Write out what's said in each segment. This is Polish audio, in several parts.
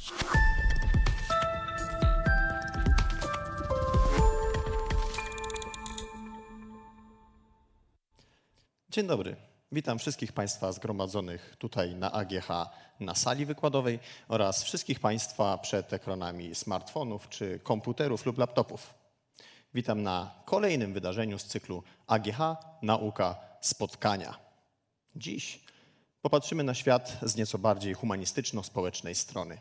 Dzień dobry. Witam wszystkich Państwa zgromadzonych tutaj na AGH na sali wykładowej oraz wszystkich Państwa przed ekranami smartfonów czy komputerów lub laptopów. Witam na kolejnym wydarzeniu z cyklu AGH Nauka Spotkania. Dziś popatrzymy na świat z nieco bardziej humanistyczno-społecznej strony.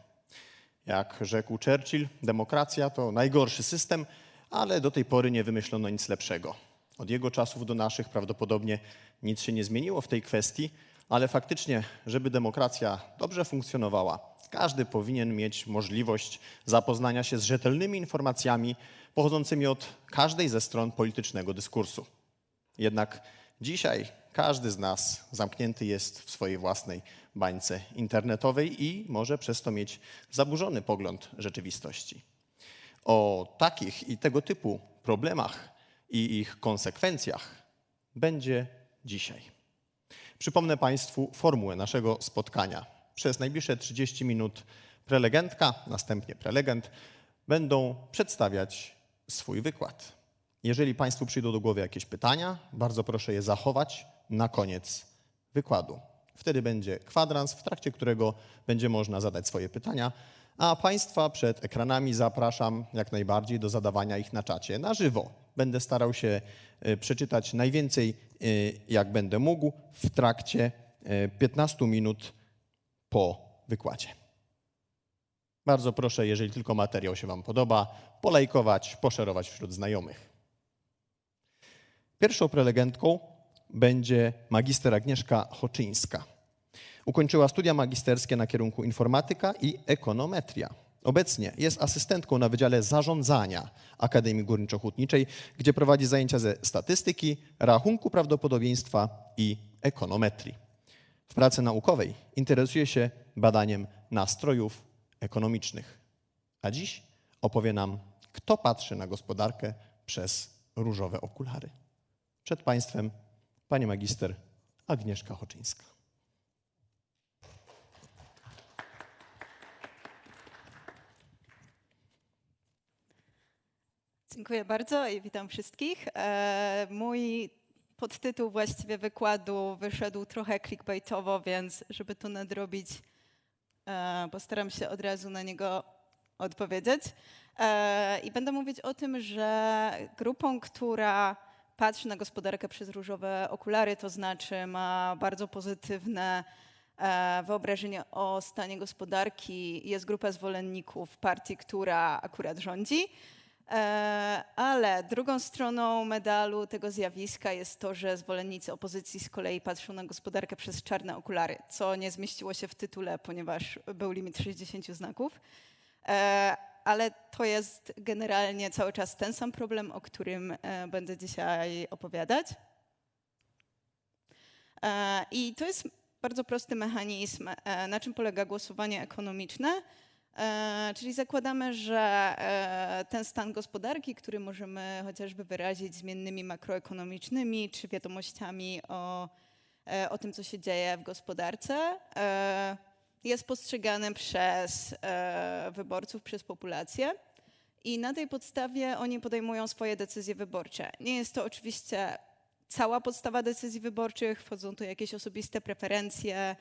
Jak rzekł Churchill, demokracja to najgorszy system, ale do tej pory nie wymyślono nic lepszego. Od jego czasów do naszych prawdopodobnie nic się nie zmieniło w tej kwestii, ale faktycznie, żeby demokracja dobrze funkcjonowała, każdy powinien mieć możliwość zapoznania się z rzetelnymi informacjami pochodzącymi od każdej ze stron politycznego dyskursu. Jednak dzisiaj każdy z nas zamknięty jest w swojej własnej bańce internetowej i może przez to mieć zaburzony pogląd rzeczywistości. O takich i tego typu problemach i ich konsekwencjach będzie dzisiaj. Przypomnę Państwu formułę naszego spotkania. Przez najbliższe 30 minut prelegentka, następnie prelegent będą przedstawiać swój wykład. Jeżeli Państwu przyjdą do głowy jakieś pytania, bardzo proszę je zachować na koniec wykładu. Wtedy będzie kwadrans, w trakcie którego będzie można zadać swoje pytania, a Państwa przed ekranami zapraszam jak najbardziej do zadawania ich na czacie na żywo. Będę starał się przeczytać najwięcej, jak będę mógł, w trakcie 15 minut po wykładzie. Bardzo proszę, jeżeli tylko materiał się Wam podoba, polajkować, poszerować wśród znajomych. Pierwszą prelegentką będzie magister Agnieszka Choczyńska. Ukończyła studia magisterskie na kierunku informatyka i ekonometria. Obecnie jest asystentką na Wydziale Zarządzania Akademii Górniczo-Hutniczej, gdzie prowadzi zajęcia ze statystyki, rachunku prawdopodobieństwa i ekonometrii. W pracy naukowej interesuje się badaniem nastrojów ekonomicznych. A dziś opowie nam, kto patrzy na gospodarkę przez różowe okulary. Przed Państwem pani magister Agnieszka Choczyńska. Dziękuję bardzo i witam wszystkich. Mój podtytuł właściwie wykładu wyszedł trochę clickbaitowo, więc żeby to nadrobić, postaram się od razu na niego odpowiedzieć. I będę mówić o tym, że grupą, która patrzy na gospodarkę przez różowe okulary, to znaczy ma bardzo pozytywne wyobrażenie o stanie gospodarki, jest grupa zwolenników partii, która akurat rządzi. Ale drugą stroną medalu tego zjawiska jest to, że zwolennicy opozycji z kolei patrzą na gospodarkę przez czarne okulary, co nie zmieściło się w tytule, ponieważ był limit 60 znaków. Ale to jest generalnie cały czas ten sam problem, o którym będę dzisiaj opowiadać. I to jest bardzo prosty mechanizm, na czym polega głosowanie ekonomiczne. Czyli zakładamy, że ten stan gospodarki, który możemy chociażby wyrazić zmiennymi makroekonomicznymi czy wiadomościami o tym, co się dzieje w gospodarce, jest postrzegany przez wyborców, przez populację i na tej podstawie oni podejmują swoje decyzje wyborcze. Nie jest to oczywiście cała podstawa decyzji wyborczych, wchodzą tu jakieś osobiste preferencje,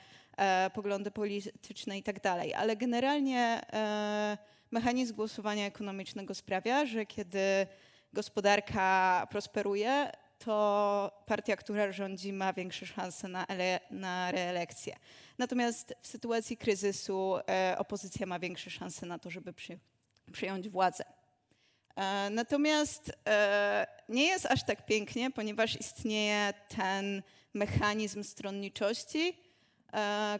poglądy polityczne i tak dalej, ale generalnie mechanizm głosowania ekonomicznego sprawia, że kiedy gospodarka prosperuje, to partia, która rządzi, ma większe szanse na reelekcję. Natomiast w sytuacji kryzysu opozycja ma większe szanse na to, żeby przyjąć władzę. Natomiast nie jest aż tak pięknie, ponieważ istnieje ten mechanizm stronniczości,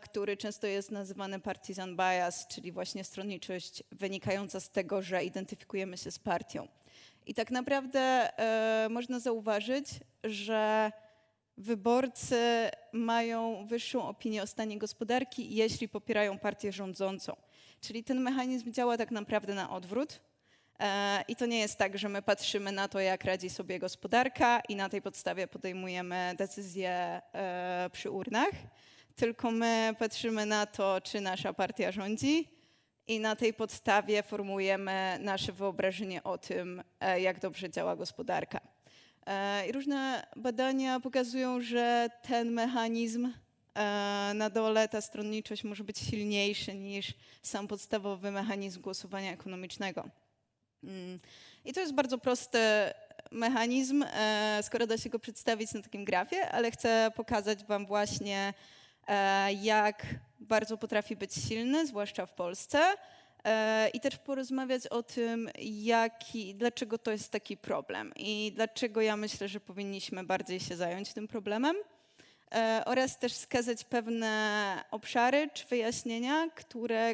który często jest nazywany partisan bias, czyli właśnie stronniczość wynikająca z tego, że identyfikujemy się z partią. I tak naprawdę można zauważyć, że wyborcy mają wyższą opinię o stanie gospodarki, jeśli popierają partię rządzącą. Czyli ten mechanizm działa tak naprawdę na odwrót. I to nie jest tak, że my patrzymy na to, jak radzi sobie gospodarka i na tej podstawie podejmujemy decyzje przy urnach, tylko my patrzymy na to, czy nasza partia rządzi i na tej podstawie formułujemy nasze wyobrażenie o tym, jak dobrze działa gospodarka. I różne badania pokazują, że ten mechanizm na dole, ta stronniczość może być silniejszy niż sam podstawowy mechanizm głosowania ekonomicznego. I to jest bardzo prosty mechanizm, skoro da się go przedstawić na takim grafie, ale chcę pokazać wam właśnie, jak bardzo potrafi być silny, zwłaszcza w Polsce, i też porozmawiać o tym, dlaczego to jest taki problem i dlaczego ja myślę, że powinniśmy bardziej się zająć tym problemem, oraz też wskazać pewne obszary czy wyjaśnienia,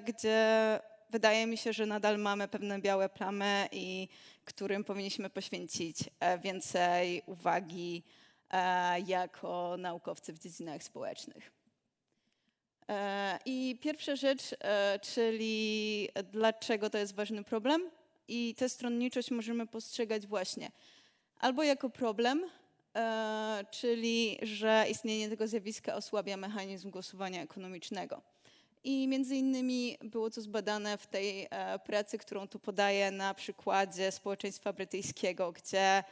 gdzie wydaje mi się, że nadal mamy pewne białe plamy i którym powinniśmy poświęcić więcej uwagi jako naukowcy w dziedzinach społecznych. I pierwsza rzecz, czyli dlaczego to jest ważny problem. I tę stronniczość możemy postrzegać właśnie albo jako problem, czyli że istnienie tego zjawiska osłabia mechanizm głosowania ekonomicznego. I między innymi było to zbadane w tej pracy, którą tu podaję na przykładzie społeczeństwa brytyjskiego, gdzie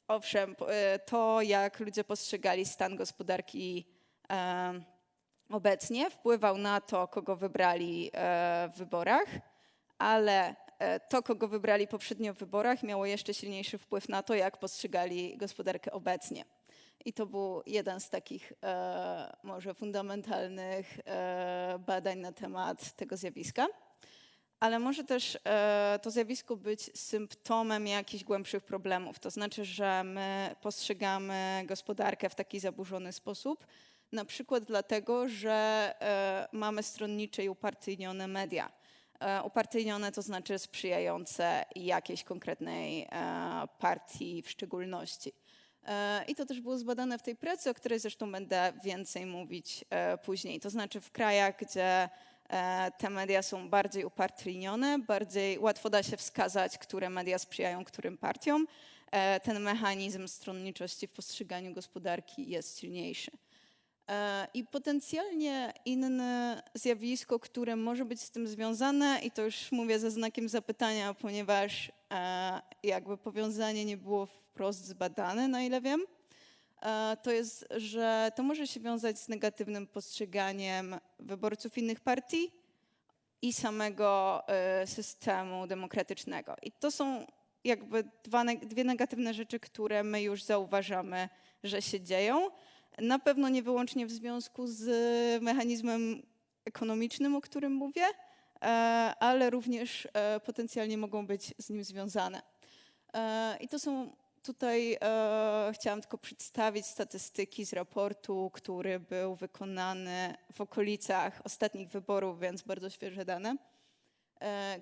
owszem, to jak ludzie postrzegali stan gospodarki obecnie wpływał na to, kogo wybrali w wyborach, ale to, kogo wybrali poprzednio w wyborach, miało jeszcze silniejszy wpływ na to, jak postrzegali gospodarkę obecnie. I to był jeden z takich może fundamentalnych badań na temat tego zjawiska. Ale może też to zjawisko być symptomem jakichś głębszych problemów. To znaczy, że my postrzegamy gospodarkę w taki zaburzony sposób, na przykład dlatego, że mamy stronnicze i upartyjnione media. Upartyjnione to znaczy sprzyjające jakiejś konkretnej partii w szczególności. I to też było zbadane w tej pracy, o której zresztą będę więcej mówić później. To znaczy w krajach, gdzie te media są bardziej upartyjnione, bardziej łatwo da się wskazać, które media sprzyjają którym partiom, ten mechanizm stronniczości w postrzeganiu gospodarki jest silniejszy. I potencjalnie inne zjawisko, które może być z tym związane, i to już mówię ze znakiem zapytania, ponieważ jakby powiązanie nie było wprost zbadane, na ile wiem, to jest, że to może się wiązać z negatywnym postrzeganiem wyborców innych partii i samego systemu demokratycznego. I to są jakby dwie negatywne rzeczy, które my już zauważamy, że się dzieją. Na pewno nie wyłącznie w związku z mechanizmem ekonomicznym, o którym mówię, ale również potencjalnie mogą być z nim związane. I to są tutaj, chciałam tylko przedstawić statystyki z raportu, który był wykonany w okolicach ostatnich wyborów, więc bardzo świeże dane,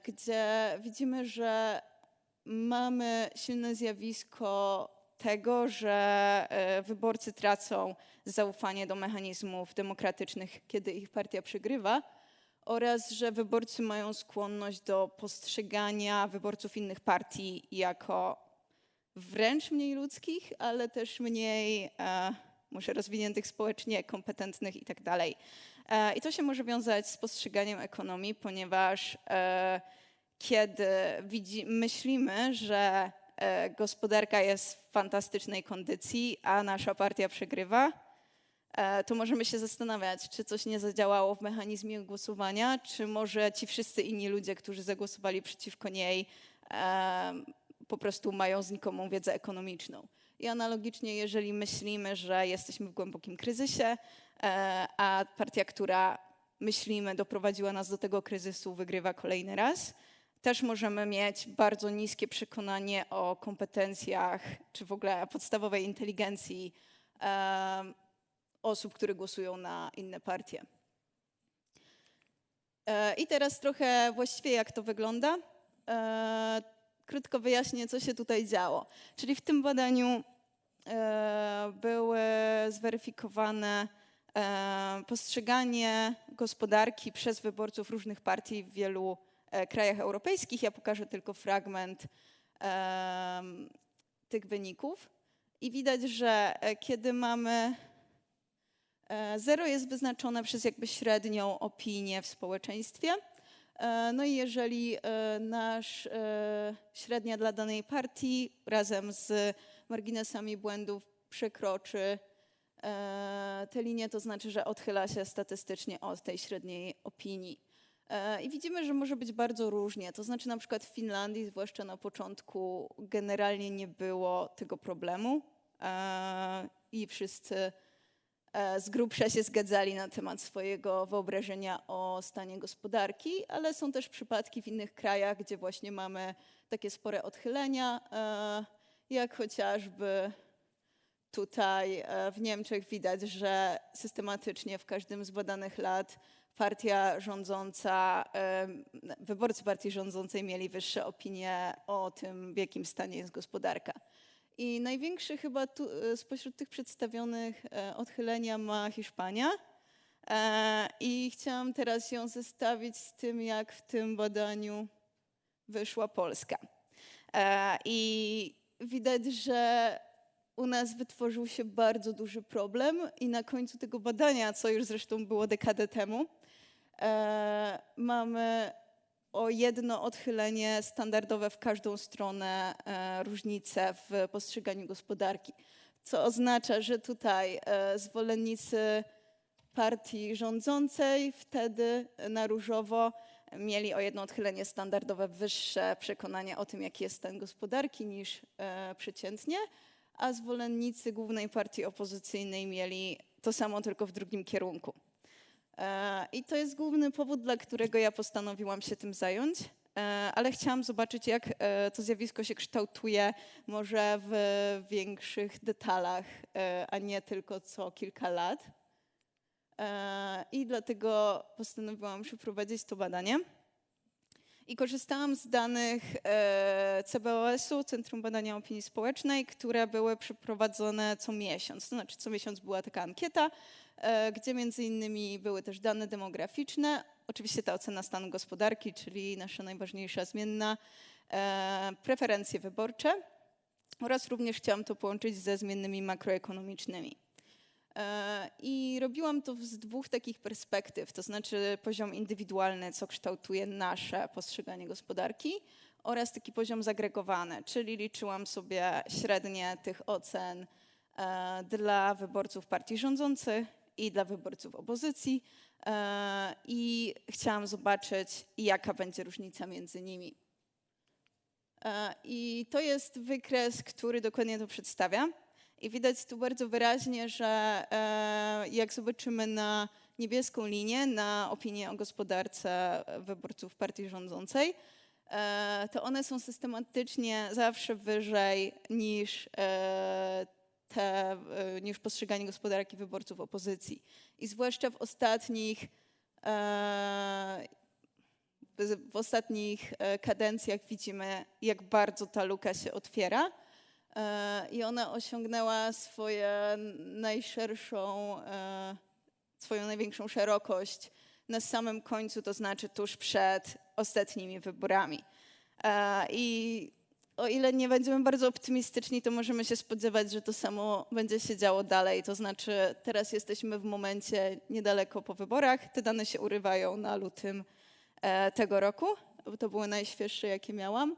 gdzie widzimy, że mamy silne zjawisko tego, że wyborcy tracą zaufanie do mechanizmów demokratycznych, kiedy ich partia przegrywa, oraz że wyborcy mają skłonność do postrzegania wyborców innych partii jako wręcz mniej ludzkich, ale też mniej może rozwiniętych społecznie, kompetentnych i tak dalej. I to się może wiązać z postrzeganiem ekonomii, ponieważ kiedy myślimy, że gospodarka jest w fantastycznej kondycji, a nasza partia przegrywa, to możemy się zastanawiać, czy coś nie zadziałało w mechanizmie głosowania, czy może ci wszyscy inni ludzie, którzy zagłosowali przeciwko niej, po prostu mają znikomą wiedzę ekonomiczną. I analogicznie, jeżeli myślimy, że jesteśmy w głębokim kryzysie, a partia, która myślimy doprowadziła nas do tego kryzysu, wygrywa kolejny raz, też możemy mieć bardzo niskie przekonanie o kompetencjach, czy w ogóle podstawowej inteligencji osób, które głosują na inne partie. I teraz trochę właściwie jak to wygląda. Krótko wyjaśnię, co się tutaj działo. Czyli w tym badaniu były zweryfikowane postrzeganie gospodarki przez wyborców różnych partii w wielu krajach europejskich. Ja pokażę tylko fragment tych wyników. I widać, że kiedy mamy 0 jest wyznaczone przez jakby średnią opinię w społeczeństwie. No i jeżeli średnia dla danej partii razem z marginesami błędów przekroczy tę linię, to znaczy, że odchyla się statystycznie od tej średniej opinii. I widzimy, że może być bardzo różnie. To znaczy na przykład w Finlandii, zwłaszcza na początku, generalnie nie było tego problemu i wszyscy z grubsza się zgadzali na temat swojego wyobrażenia o stanie gospodarki, ale są też przypadki w innych krajach, gdzie właśnie mamy takie spore odchylenia, jak chociażby tutaj w Niemczech widać, że systematycznie w każdym z badanych lat partia rządząca, wyborcy partii rządzącej mieli wyższe opinie o tym, w jakim stanie jest gospodarka. I największy chyba spośród tych przedstawionych odchylenia ma Hiszpania. I chciałam teraz ją zestawić z tym, jak w tym badaniu wyszła Polska. I widać, że u nas wytworzył się bardzo duży problem i na końcu tego badania, co już zresztą było dekadę temu, mamy o jedno odchylenie standardowe w każdą stronę różnice w postrzeganiu gospodarki. Co oznacza, że tutaj zwolennicy partii rządzącej wtedy na różowo mieli o jedno odchylenie standardowe wyższe przekonanie o tym, jaki jest stan gospodarki niż przeciętnie, a zwolennicy głównej partii opozycyjnej mieli to samo, tylko w drugim kierunku. I to jest główny powód, dla którego ja postanowiłam się tym zająć, ale chciałam zobaczyć, jak to zjawisko się kształtuje może w większych detalach, a nie tylko co kilka lat. I dlatego postanowiłam przeprowadzić to badanie. I korzystałam z danych CBOS-u, Centrum Badania Opinii Społecznej, które były przeprowadzone co miesiąc. To znaczy co miesiąc była taka ankieta, gdzie między innymi były też dane demograficzne, oczywiście ta ocena stanu gospodarki, czyli nasza najważniejsza zmienna, preferencje wyborcze oraz również chciałam to połączyć ze zmiennymi makroekonomicznymi. I robiłam to z dwóch takich perspektyw, to znaczy poziom indywidualny, co kształtuje nasze postrzeganie gospodarki, oraz taki poziom zagregowany, czyli liczyłam sobie średnie tych ocen dla wyborców partii rządzących i dla wyborców opozycji i chciałam zobaczyć, jaka będzie różnica między nimi. I to jest wykres, który dokładnie to przedstawia. I widać tu bardzo wyraźnie, że jak zobaczymy na niebieską linię, na opinię o gospodarce wyborców partii rządzącej, to one są systematycznie zawsze wyżej niż niż postrzeganie gospodarki wyborców opozycji. I zwłaszcza w ostatnich kadencjach widzimy, jak bardzo ta luka się otwiera. I ona osiągnęła swoją największą szerokość na samym końcu, to znaczy tuż przed ostatnimi wyborami. I o ile nie będziemy bardzo optymistyczni, to możemy się spodziewać, że to samo będzie się działo dalej. To znaczy teraz jesteśmy w momencie niedaleko po wyborach. Te dane się urywają na lutym tego roku. To były najświeższe, jakie miałam.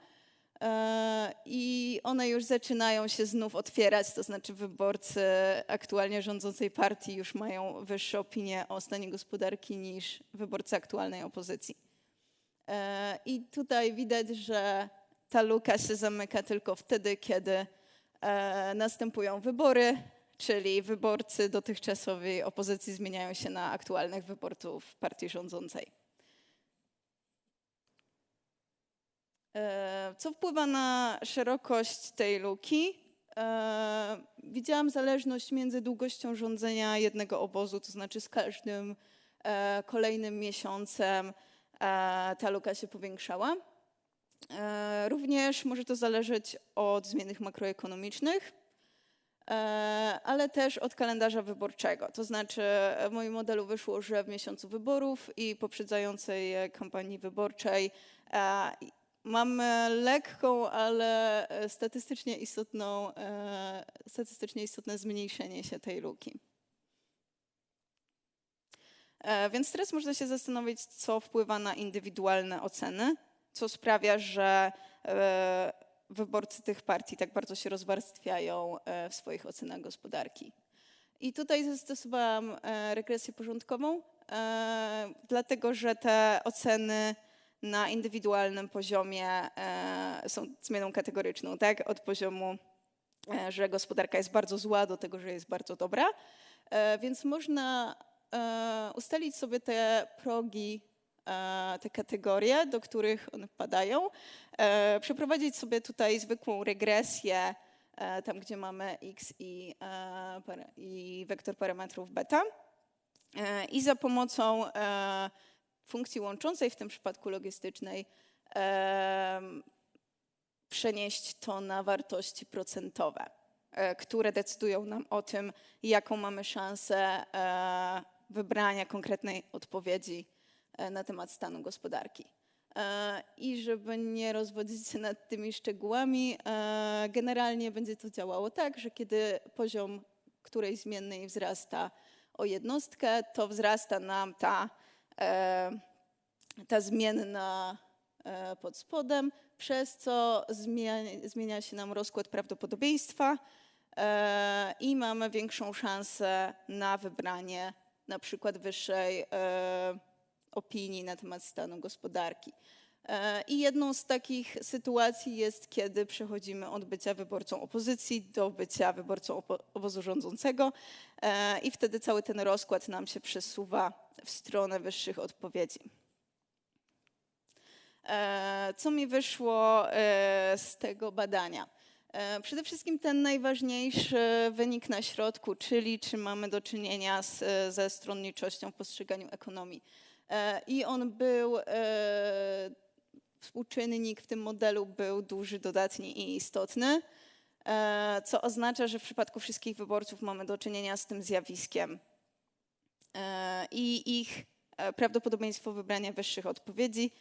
I one już zaczynają się znów otwierać, to znaczy wyborcy aktualnie rządzącej partii już mają wyższe opinie o stanie gospodarki niż wyborcy aktualnej opozycji. I tutaj widać, że ta luka się zamyka tylko wtedy, kiedy następują wybory, czyli wyborcy dotychczasowej opozycji zmieniają się na aktualnych wyborców partii rządzącej. Co wpływa na szerokość tej luki? Widziałam zależność między długością rządzenia jednego obozu, to znaczy z każdym kolejnym miesiącem ta luka się powiększała. Również może to zależeć od zmiennych makroekonomicznych, ale też od kalendarza wyborczego. To znaczy w moim modelu wyszło, że w miesiącu wyborów i poprzedzającej kampanii wyborczej mamy lekką, ale statystycznie istotne zmniejszenie się tej luki. Więc teraz można się zastanowić, co wpływa na indywidualne oceny, co sprawia, że wyborcy tych partii tak bardzo się rozwarstwiają w swoich ocenach gospodarki. I tutaj zastosowałam regresję porządkową, dlatego że te oceny na indywidualnym poziomie są zmianą kategoryczną, tak? Od poziomu, że gospodarka jest bardzo zła, do tego, że jest bardzo dobra. Więc można ustalić sobie te progi, te kategorie, do których one wpadają, przeprowadzić sobie tutaj zwykłą regresję, tam gdzie mamy x i wektor parametrów beta. I za pomocą funkcji łączącej, w tym przypadku logistycznej, przenieść to na wartości procentowe, które decydują nam o tym, jaką mamy szansę wybrania konkretnej odpowiedzi na temat stanu gospodarki. I żeby nie rozwodzić się nad tymi szczegółami, generalnie będzie to działało tak, że kiedy poziom którejś zmiennej wzrasta o jednostkę, to wzrasta nam ta zmienna pod spodem, przez co zmienia się nam rozkład prawdopodobieństwa i mamy większą szansę na wybranie na przykład wyższej opinii na temat stanu gospodarki. I jedną z takich sytuacji jest, kiedy przechodzimy od bycia wyborcą opozycji do bycia wyborcą obozu rządzącego i wtedy cały ten rozkład nam się przesuwa w stronę wyższych odpowiedzi. Co mi wyszło z tego badania? Przede wszystkim ten najważniejszy wynik na środku, czyli czy mamy do czynienia ze stronniczością w postrzeganiu ekonomii. I on był, współczynnik w tym modelu był duży, dodatni i istotny, co oznacza, że w przypadku wszystkich wyborców mamy do czynienia z tym zjawiskiem. I ich prawdopodobieństwo wybrania wyższych odpowiedzi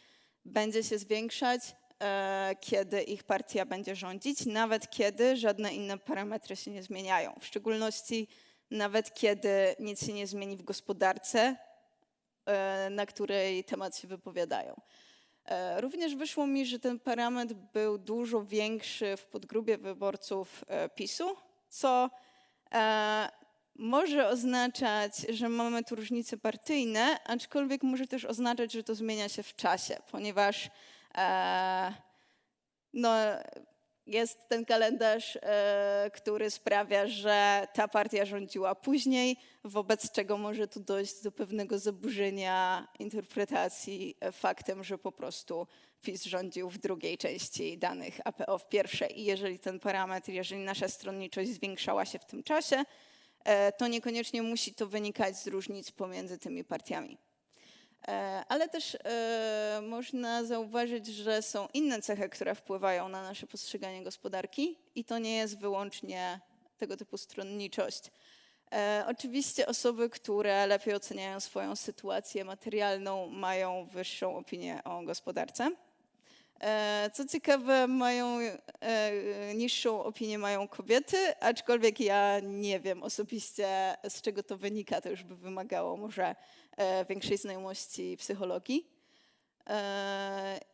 będzie się zwiększać, kiedy ich partia będzie rządzić, nawet kiedy żadne inne parametry się nie zmieniają. W szczególności nawet kiedy nic się nie zmieni w gospodarce, na której temat się wypowiadają. Również wyszło mi, że ten parametr był dużo większy w podgrupie wyborców PiS-u, co może oznaczać, że mamy tu różnice partyjne, aczkolwiek może też oznaczać, że to zmienia się w czasie, ponieważ jest ten kalendarz, który sprawia, że ta partia rządziła później, wobec czego może tu dojść do pewnego zaburzenia interpretacji faktem, że po prostu PiS rządził w drugiej części danych, a PO w pierwszej. I jeżeli ten parametr, jeżeli nasza stronniczość zwiększała się w tym czasie, to niekoniecznie musi to wynikać z różnic pomiędzy tymi partiami. Ale też można zauważyć, że są inne cechy, które wpływają na nasze postrzeganie gospodarki i to nie jest wyłącznie tego typu stronniczość. Oczywiście osoby, które lepiej oceniają swoją sytuację materialną, mają wyższą opinię o gospodarce. Co ciekawe, niższą opinię mają kobiety, aczkolwiek ja nie wiem osobiście, z czego to wynika. To już by wymagało może większej znajomości psychologii.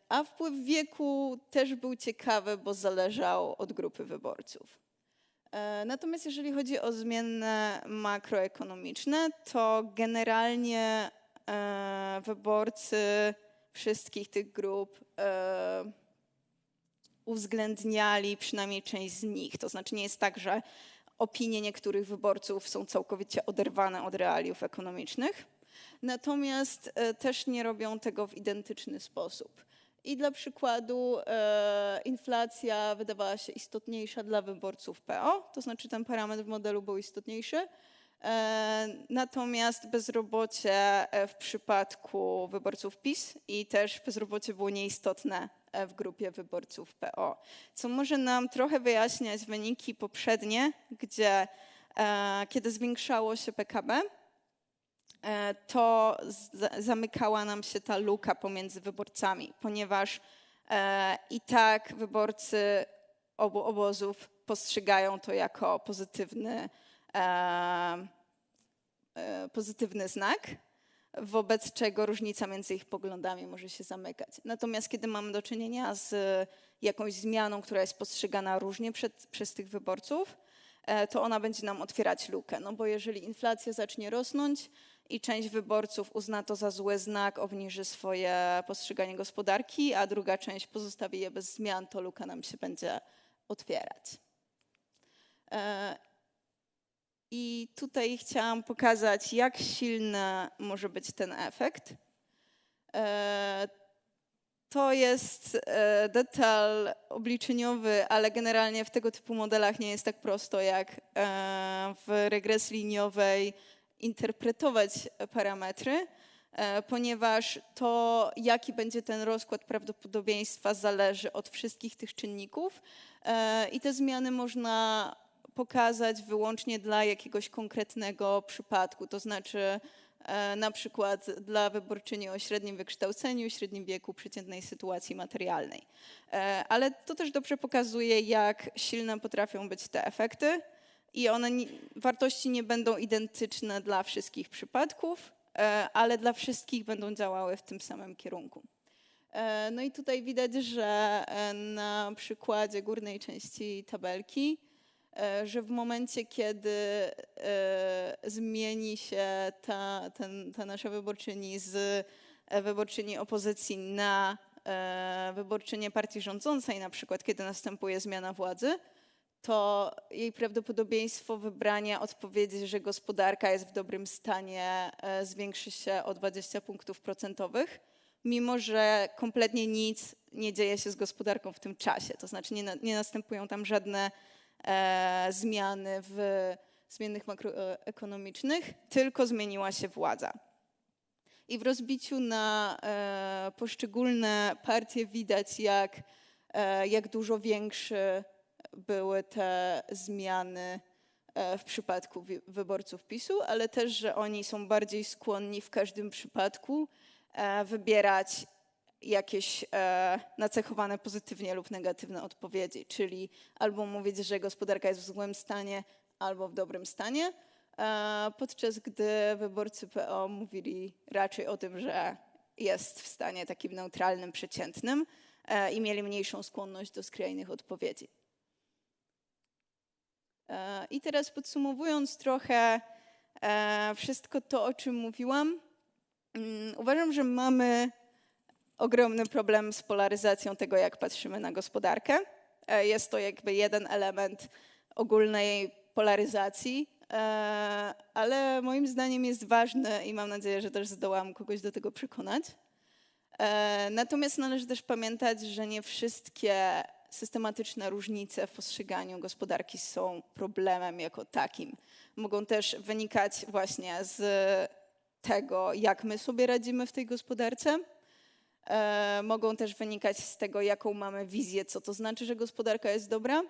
A wpływ wieku też był ciekawy, bo zależał od grupy wyborców. Natomiast jeżeli chodzi o zmienne makroekonomiczne, to generalnie wyborcy wszystkich tych grup uwzględniali przynajmniej część z nich. To znaczy nie jest tak, że opinie niektórych wyborców są całkowicie oderwane od realiów ekonomicznych, natomiast też nie robią tego w identyczny sposób. I dla przykładu inflacja wydawała się istotniejsza dla wyborców PO, to znaczy ten parametr w modelu był istotniejszy, natomiast bezrobocie w przypadku wyborców PiS i też bezrobocie było nieistotne w grupie wyborców PO, co może nam trochę wyjaśniać wyniki poprzednie, gdzie kiedy zwiększało się PKB, to zamykała nam się ta luka pomiędzy wyborcami, ponieważ i tak wyborcy obu obozów postrzegają to jako pozytywny znak, wobec czego różnica między ich poglądami może się zamykać. Natomiast kiedy mamy do czynienia z jakąś zmianą, która jest postrzegana różnie przez tych wyborców, to ona będzie nam otwierać lukę. No bo jeżeli inflacja zacznie rosnąć i część wyborców uzna to za zły znak, obniży swoje postrzeganie gospodarki, a druga część pozostawi je bez zmian, to luka nam się będzie otwierać. I tutaj chciałam pokazać, jak silny może być ten efekt. To jest detal obliczeniowy, ale generalnie w tego typu modelach nie jest tak prosto jak w regresji liniowej interpretować parametry, ponieważ to, jaki będzie ten rozkład prawdopodobieństwa, zależy od wszystkich tych czynników i te zmiany można pokazać wyłącznie dla jakiegoś konkretnego przypadku, to znaczy na przykład dla wyborczyni o średnim wykształceniu, średnim wieku, przeciętnej sytuacji materialnej. Ale to też dobrze pokazuje, jak silne potrafią być te efekty i wartości nie będą identyczne dla wszystkich przypadków, ale dla wszystkich będą działały w tym samym kierunku. No i tutaj widać, że na przykładzie górnej części tabelki, że w momencie, kiedy zmieni się ta nasza wyborczyni z wyborczyni opozycji na wyborczynię partii rządzącej, na przykład kiedy następuje zmiana władzy, to jej prawdopodobieństwo wybrania odpowiedzi, że gospodarka jest w dobrym stanie, zwiększy się o 20 punktów procentowych, mimo że kompletnie nic nie dzieje się z gospodarką w tym czasie. To znaczy nie następują tam żadne zmiany w zmiennych makroekonomicznych, tylko zmieniła się władza. I w rozbiciu na poszczególne partie widać, jak dużo większe były te zmiany w przypadku wyborców PiS-u, ale też, że oni są bardziej skłonni w każdym przypadku wybierać jakieś nacechowane pozytywnie lub negatywne odpowiedzi, czyli albo mówić, że gospodarka jest w złym stanie, albo w dobrym stanie, podczas gdy wyborcy PO mówili raczej o tym, że jest w stanie takim neutralnym, przeciętnym i mieli mniejszą skłonność do skrajnych odpowiedzi. I teraz podsumowując trochę wszystko to, o czym mówiłam, uważam, że mamy ogromny problem z polaryzacją tego, jak patrzymy na gospodarkę. Jest to jakby jeden element ogólnej polaryzacji, ale moim zdaniem jest ważny i mam nadzieję, że też zdołam kogoś do tego przekonać. Natomiast należy też pamiętać, że nie wszystkie systematyczne różnice w postrzeganiu gospodarki są problemem jako takim. Mogą też wynikać właśnie z tego, jak my sobie radzimy w tej gospodarce. Mogą też wynikać z tego, jaką mamy wizję, co to znaczy, że gospodarka jest dobra.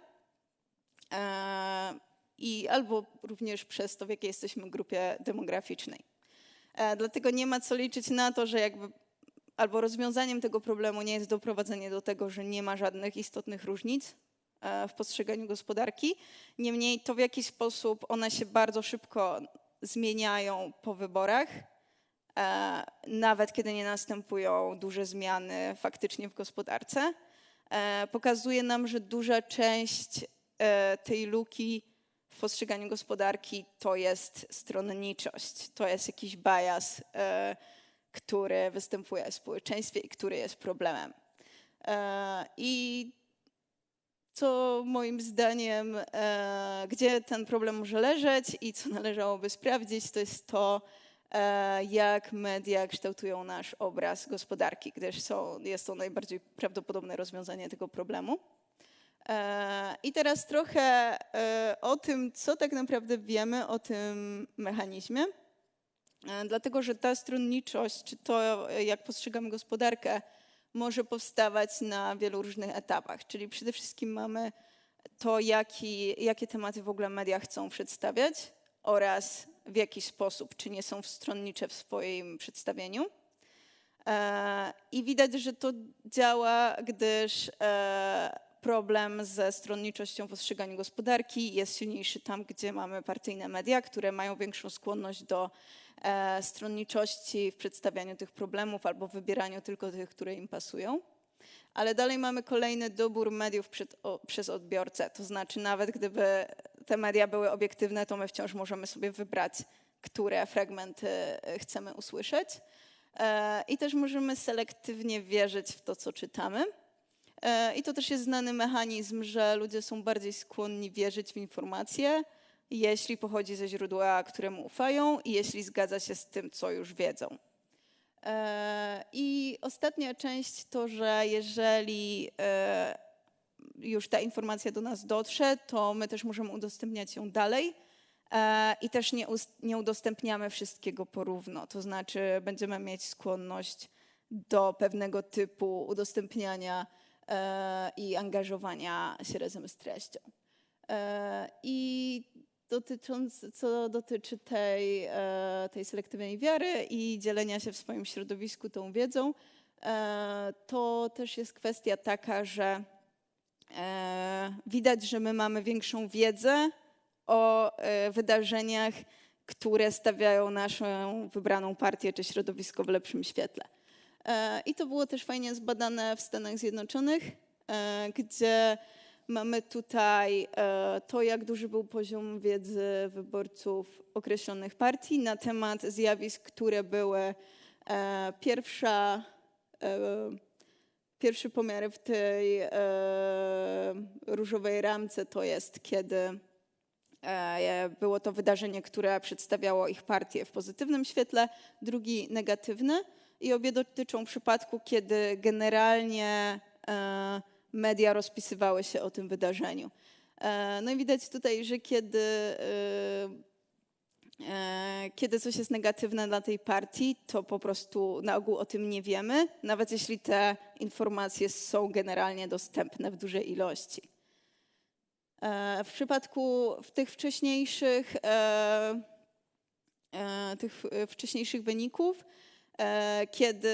I albo również przez to, w jakiej jesteśmy grupie demograficznej. Dlatego nie ma co liczyć na to, że albo rozwiązaniem tego problemu nie jest doprowadzenie do tego, że nie ma żadnych istotnych różnic w postrzeganiu gospodarki. Niemniej to, w jaki sposób one się bardzo szybko zmieniają po wyborach, nawet kiedy nie następują duże zmiany faktycznie w gospodarce, pokazuje nam, że duża część tej luki w postrzeganiu gospodarki to jest stronniczość, to jest jakiś bias, który występuje w społeczeństwie i który jest problemem. I co moim zdaniem, gdzie ten problem może leżeć i co należałoby sprawdzić, to jest to, jak media kształtują nasz obraz gospodarki, gdyż jest to najbardziej prawdopodobne rozwiązanie tego problemu. I teraz trochę o tym, co tak naprawdę wiemy o tym mechanizmie. Dlatego, że ta stronniczość, czy to, jak postrzegamy gospodarkę, może powstawać na wielu różnych etapach. Czyli przede wszystkim mamy to, jakie tematy w ogóle media chcą przedstawiać oraz w jaki sposób, czy nie są stronnicze w swoim przedstawieniu. I widać, że to działa, gdyż problem ze stronniczością w postrzeganiu gospodarki jest silniejszy tam, gdzie mamy partyjne media, które mają większą skłonność do stronniczości w przedstawianiu tych problemów albo wybieraniu tylko tych, które im pasują. Ale dalej mamy kolejny dobór mediów przez odbiorcę. To znaczy nawet gdyby te media były obiektywne, to my wciąż możemy sobie wybrać, które fragmenty chcemy usłyszeć. I też możemy selektywnie wierzyć w to, co czytamy. I to też jest znany mechanizm, że ludzie są bardziej skłonni wierzyć w informacje, jeśli pochodzi ze źródła, któremu ufają i jeśli zgadza się z tym, co już wiedzą. I ostatnia część to, że jeżeli już ta informacja do nas dotrze, to my też możemy udostępniać ją dalej i też nie udostępniamy wszystkiego porówno. To znaczy będziemy mieć skłonność do pewnego typu udostępniania i angażowania się razem z treścią. I co dotyczy tej selektywnej wiary i dzielenia się w swoim środowisku tą wiedzą, to też jest kwestia taka, że widać, że my mamy większą wiedzę o wydarzeniach, które stawiają naszą wybraną partię czy środowisko w lepszym świetle. I to było też fajnie zbadane w Stanach Zjednoczonych, gdzie mamy tutaj to, jak duży był poziom wiedzy wyborców określonych partii na temat zjawisk, które były pierwszy pomiar w tej różowej ramce to jest, kiedy było to wydarzenie, które przedstawiało ich partię w pozytywnym świetle, drugi negatywny i obie dotyczą przypadku, kiedy generalnie media rozpisywały się o tym wydarzeniu. No i widać tutaj, że kiedy coś jest negatywne dla tej partii, to po prostu na ogół o tym nie wiemy, nawet jeśli te informacje są generalnie dostępne w dużej ilości. W przypadku tych wcześniejszych wyników, kiedy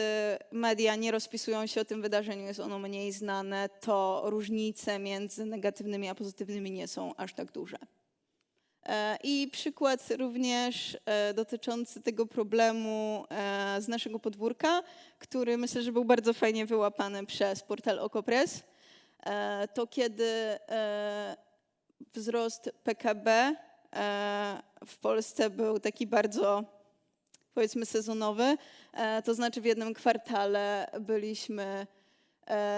media nie rozpisują się o tym wydarzeniu, jest ono mniej znane, to różnice między negatywnymi a pozytywnymi nie są aż tak duże. I przykład również dotyczący tego problemu z naszego podwórka, który myślę, że był bardzo fajnie wyłapany przez portal Okopres, to kiedy wzrost PKB w Polsce był taki bardzo, powiedzmy, sezonowy. To znaczy w jednym kwartale byliśmy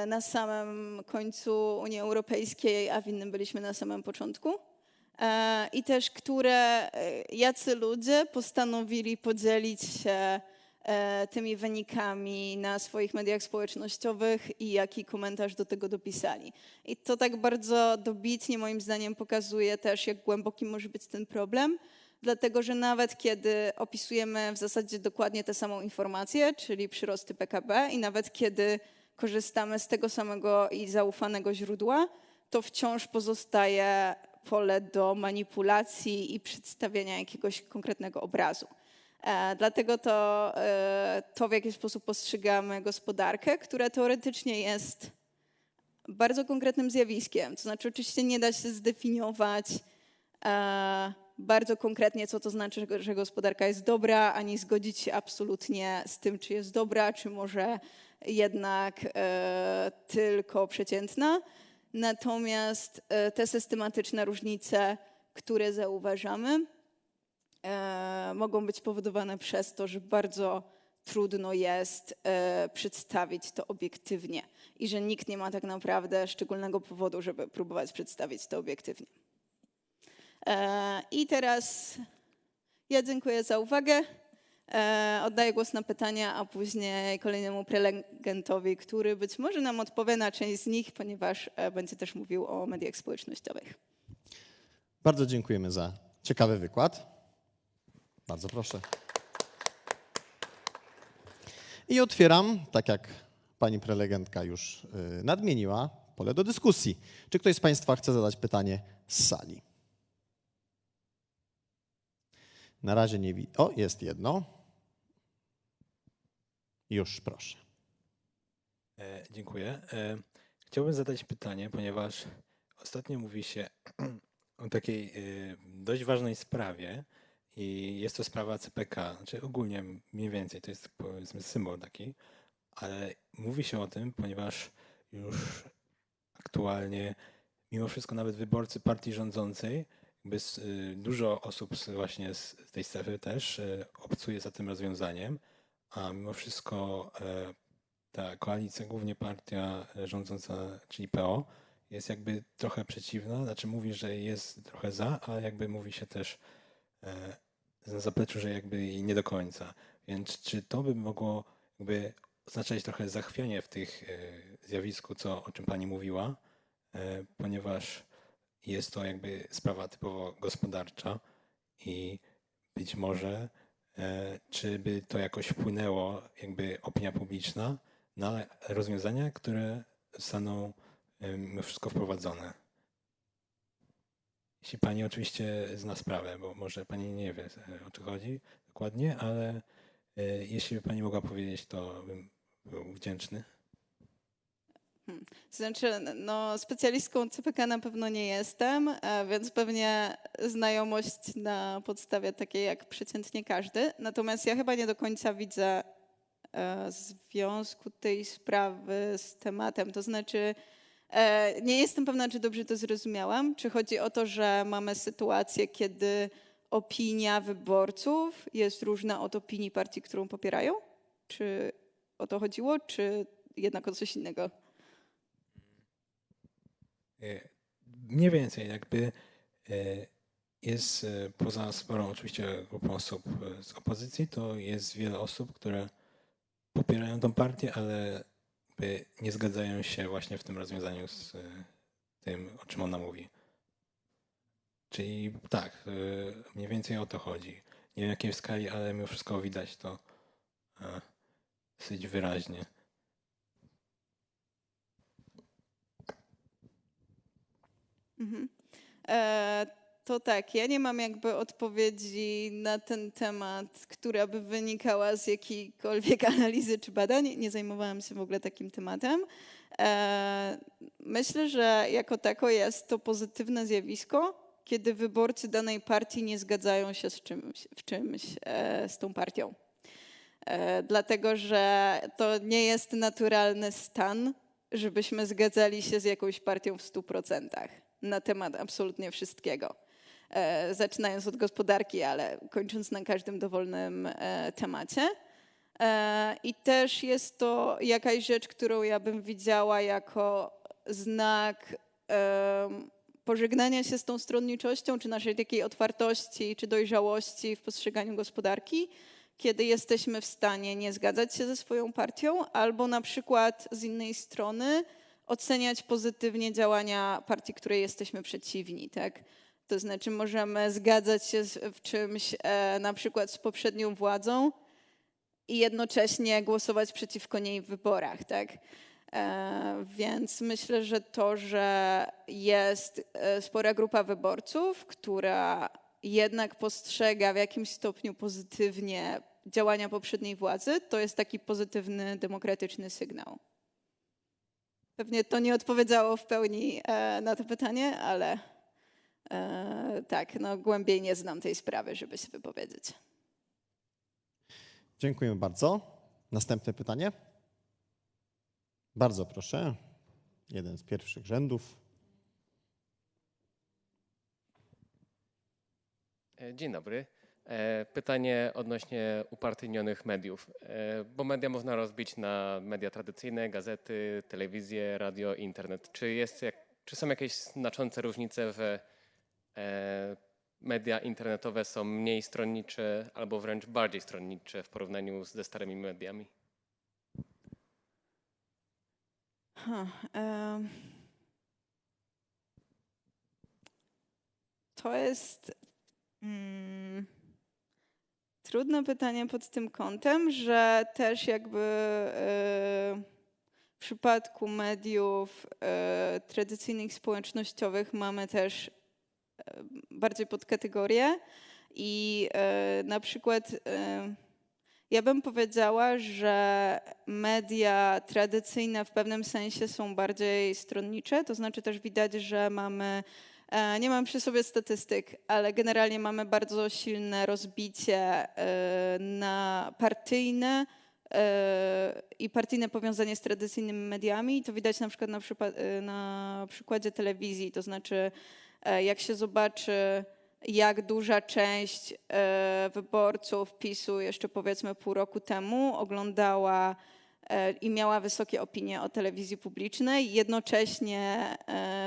na samym końcu Unii Europejskiej, a w innym byliśmy na samym początku. I też jacy ludzie postanowili podzielić się tymi wynikami na swoich mediach społecznościowych i jaki komentarz do tego dopisali. I to tak bardzo dobitnie moim zdaniem pokazuje też, jak głęboki może być ten problem, dlatego że nawet kiedy opisujemy w zasadzie dokładnie tę samą informację, czyli przyrosty PKB i nawet kiedy korzystamy z tego samego i zaufanego źródła, to wciąż pozostaje pole do manipulacji i przedstawienia jakiegoś konkretnego obrazu. Dlatego to, w jaki sposób postrzegamy gospodarkę, która teoretycznie jest bardzo konkretnym zjawiskiem. To znaczy oczywiście nie da się zdefiniować bardzo konkretnie, co to znaczy, że gospodarka jest dobra, ani zgodzić się absolutnie z tym, czy jest dobra, czy może jednak tylko przeciętna. Natomiast te systematyczne różnice, które zauważamy, mogą być powodowane przez to, że bardzo trudno jest przedstawić to obiektywnie i że nikt nie ma tak naprawdę szczególnego powodu, żeby próbować przedstawić to obiektywnie. I teraz ja dziękuję za uwagę. Oddaję głos na pytania, a później kolejnemu prelegentowi, który być może nam odpowie na część z nich, ponieważ będzie też mówił o mediach społecznościowych. Bardzo dziękujemy za ciekawy wykład. Bardzo proszę. I otwieram, tak jak pani prelegentka już nadmieniła, pole do dyskusji. Czy ktoś z państwa chce zadać pytanie z sali? Na razie nie widzę. O, jest jedno. Już, proszę. Dziękuję. Chciałbym zadać pytanie, ponieważ ostatnio mówi się o takiej dość ważnej sprawie I jest to sprawa CPK, znaczy ogólnie mniej więcej, to jest powiedzmy symbol taki, ale mówi się o tym, ponieważ już aktualnie, mimo wszystko nawet wyborcy partii rządzącej, dużo osób właśnie z tej strefy też obcuje za tym rozwiązaniem, a mimo wszystko ta koalicja, głównie partia rządząca, czyli PO, jest jakby trochę przeciwna, znaczy mówi, że jest trochę za, ale jakby mówi się też na zapleczu, że jakby i nie do końca. Więc czy to by mogło jakby oznaczać trochę zachwianie w tych zjawisku, o czym pani mówiła, ponieważ jest to jakby sprawa typowo gospodarcza i być może czy by to jakoś wpłynęło, jakby opinia publiczna, na rozwiązania, które zostaną mimo wszystko wprowadzone. Jeśli pani oczywiście zna sprawę, bo może pani nie wie, o co chodzi dokładnie, ale jeśli by pani mogła powiedzieć, to bym był wdzięczny. Znaczy, no, specjalistką CPK na pewno nie jestem, więc pewnie znajomość na podstawie takiej jak przeciętnie każdy. Natomiast ja chyba nie do końca widzę związku tej sprawy z tematem. To znaczy, nie jestem pewna, czy dobrze to zrozumiałam. Czy chodzi o to, że mamy sytuację, kiedy opinia wyborców jest różna od opinii partii, którą popierają? Czy o to chodziło, czy jednak o coś innego? Mniej więcej jakby jest poza sporą oczywiście grupą osób z opozycji, to jest wiele osób, które popierają tą partię, ale nie zgadzają się właśnie w tym rozwiązaniu z tym, o czym ona mówi. Czyli tak, mniej więcej o to chodzi. Nie wiem jakiej skali, ale mimo wszystko widać to dosyć wyraźnie. Mhm. To tak, ja nie mam jakby odpowiedzi na ten temat, która by wynikała z jakiejkolwiek analizy czy badań. Nie zajmowałam się w ogóle takim tematem. Myślę, że jako tako jest to pozytywne zjawisko, kiedy wyborcy danej partii nie zgadzają się w czymś z tą partią. Dlatego, że to nie jest naturalny stan, żebyśmy zgadzali się z jakąś partią w 100% na temat absolutnie wszystkiego. Zaczynając od gospodarki, ale kończąc na każdym dowolnym temacie. I też jest to jakaś rzecz, którą ja bym widziała jako znak pożegnania się z tą stronniczością, czy naszej takiej otwartości, czy dojrzałości w postrzeganiu gospodarki, kiedy jesteśmy w stanie nie zgadzać się ze swoją partią, albo na przykład z innej strony oceniać pozytywnie działania partii, której jesteśmy przeciwni, tak? To znaczy możemy zgadzać się w czymś na przykład z poprzednią władzą i jednocześnie głosować przeciwko niej w wyborach, tak? Więc myślę, że to, że jest spora grupa wyborców, która jednak postrzega w jakimś stopniu pozytywnie działania poprzedniej władzy, to jest taki pozytywny, demokratyczny sygnał. Pewnie to nie odpowiedziało w pełni na to pytanie, ale tak, no głębiej nie znam tej sprawy, żeby się wypowiedzieć. Dziękuję bardzo. Następne pytanie. Bardzo proszę. Jeden z pierwszych rzędów. Dzień dobry. Pytanie odnośnie upartyjnionych mediów, bo media można rozbić na media tradycyjne, gazety, telewizję, radio, internet. Czy są jakieś znaczące różnice media internetowe są mniej stronnicze albo wręcz bardziej stronnicze w porównaniu ze starymi mediami? To jest trudne pytanie pod tym kątem, że też jakby w przypadku mediów tradycyjnych, społecznościowych mamy też bardziej podkategorie i na przykład ja bym powiedziała, że media tradycyjne w pewnym sensie są bardziej stronnicze, to znaczy też widać, że mamy Nie mam przy sobie statystyk, ale generalnie mamy bardzo silne rozbicie na partyjne i partyjne powiązanie z tradycyjnymi mediami. I to widać na przykład na przykładzie telewizji. To znaczy, jak się zobaczy, jak duża część wyborców PiS-u jeszcze powiedzmy pół roku temu oglądała i miała wysokie opinie o telewizji publicznej, jednocześnie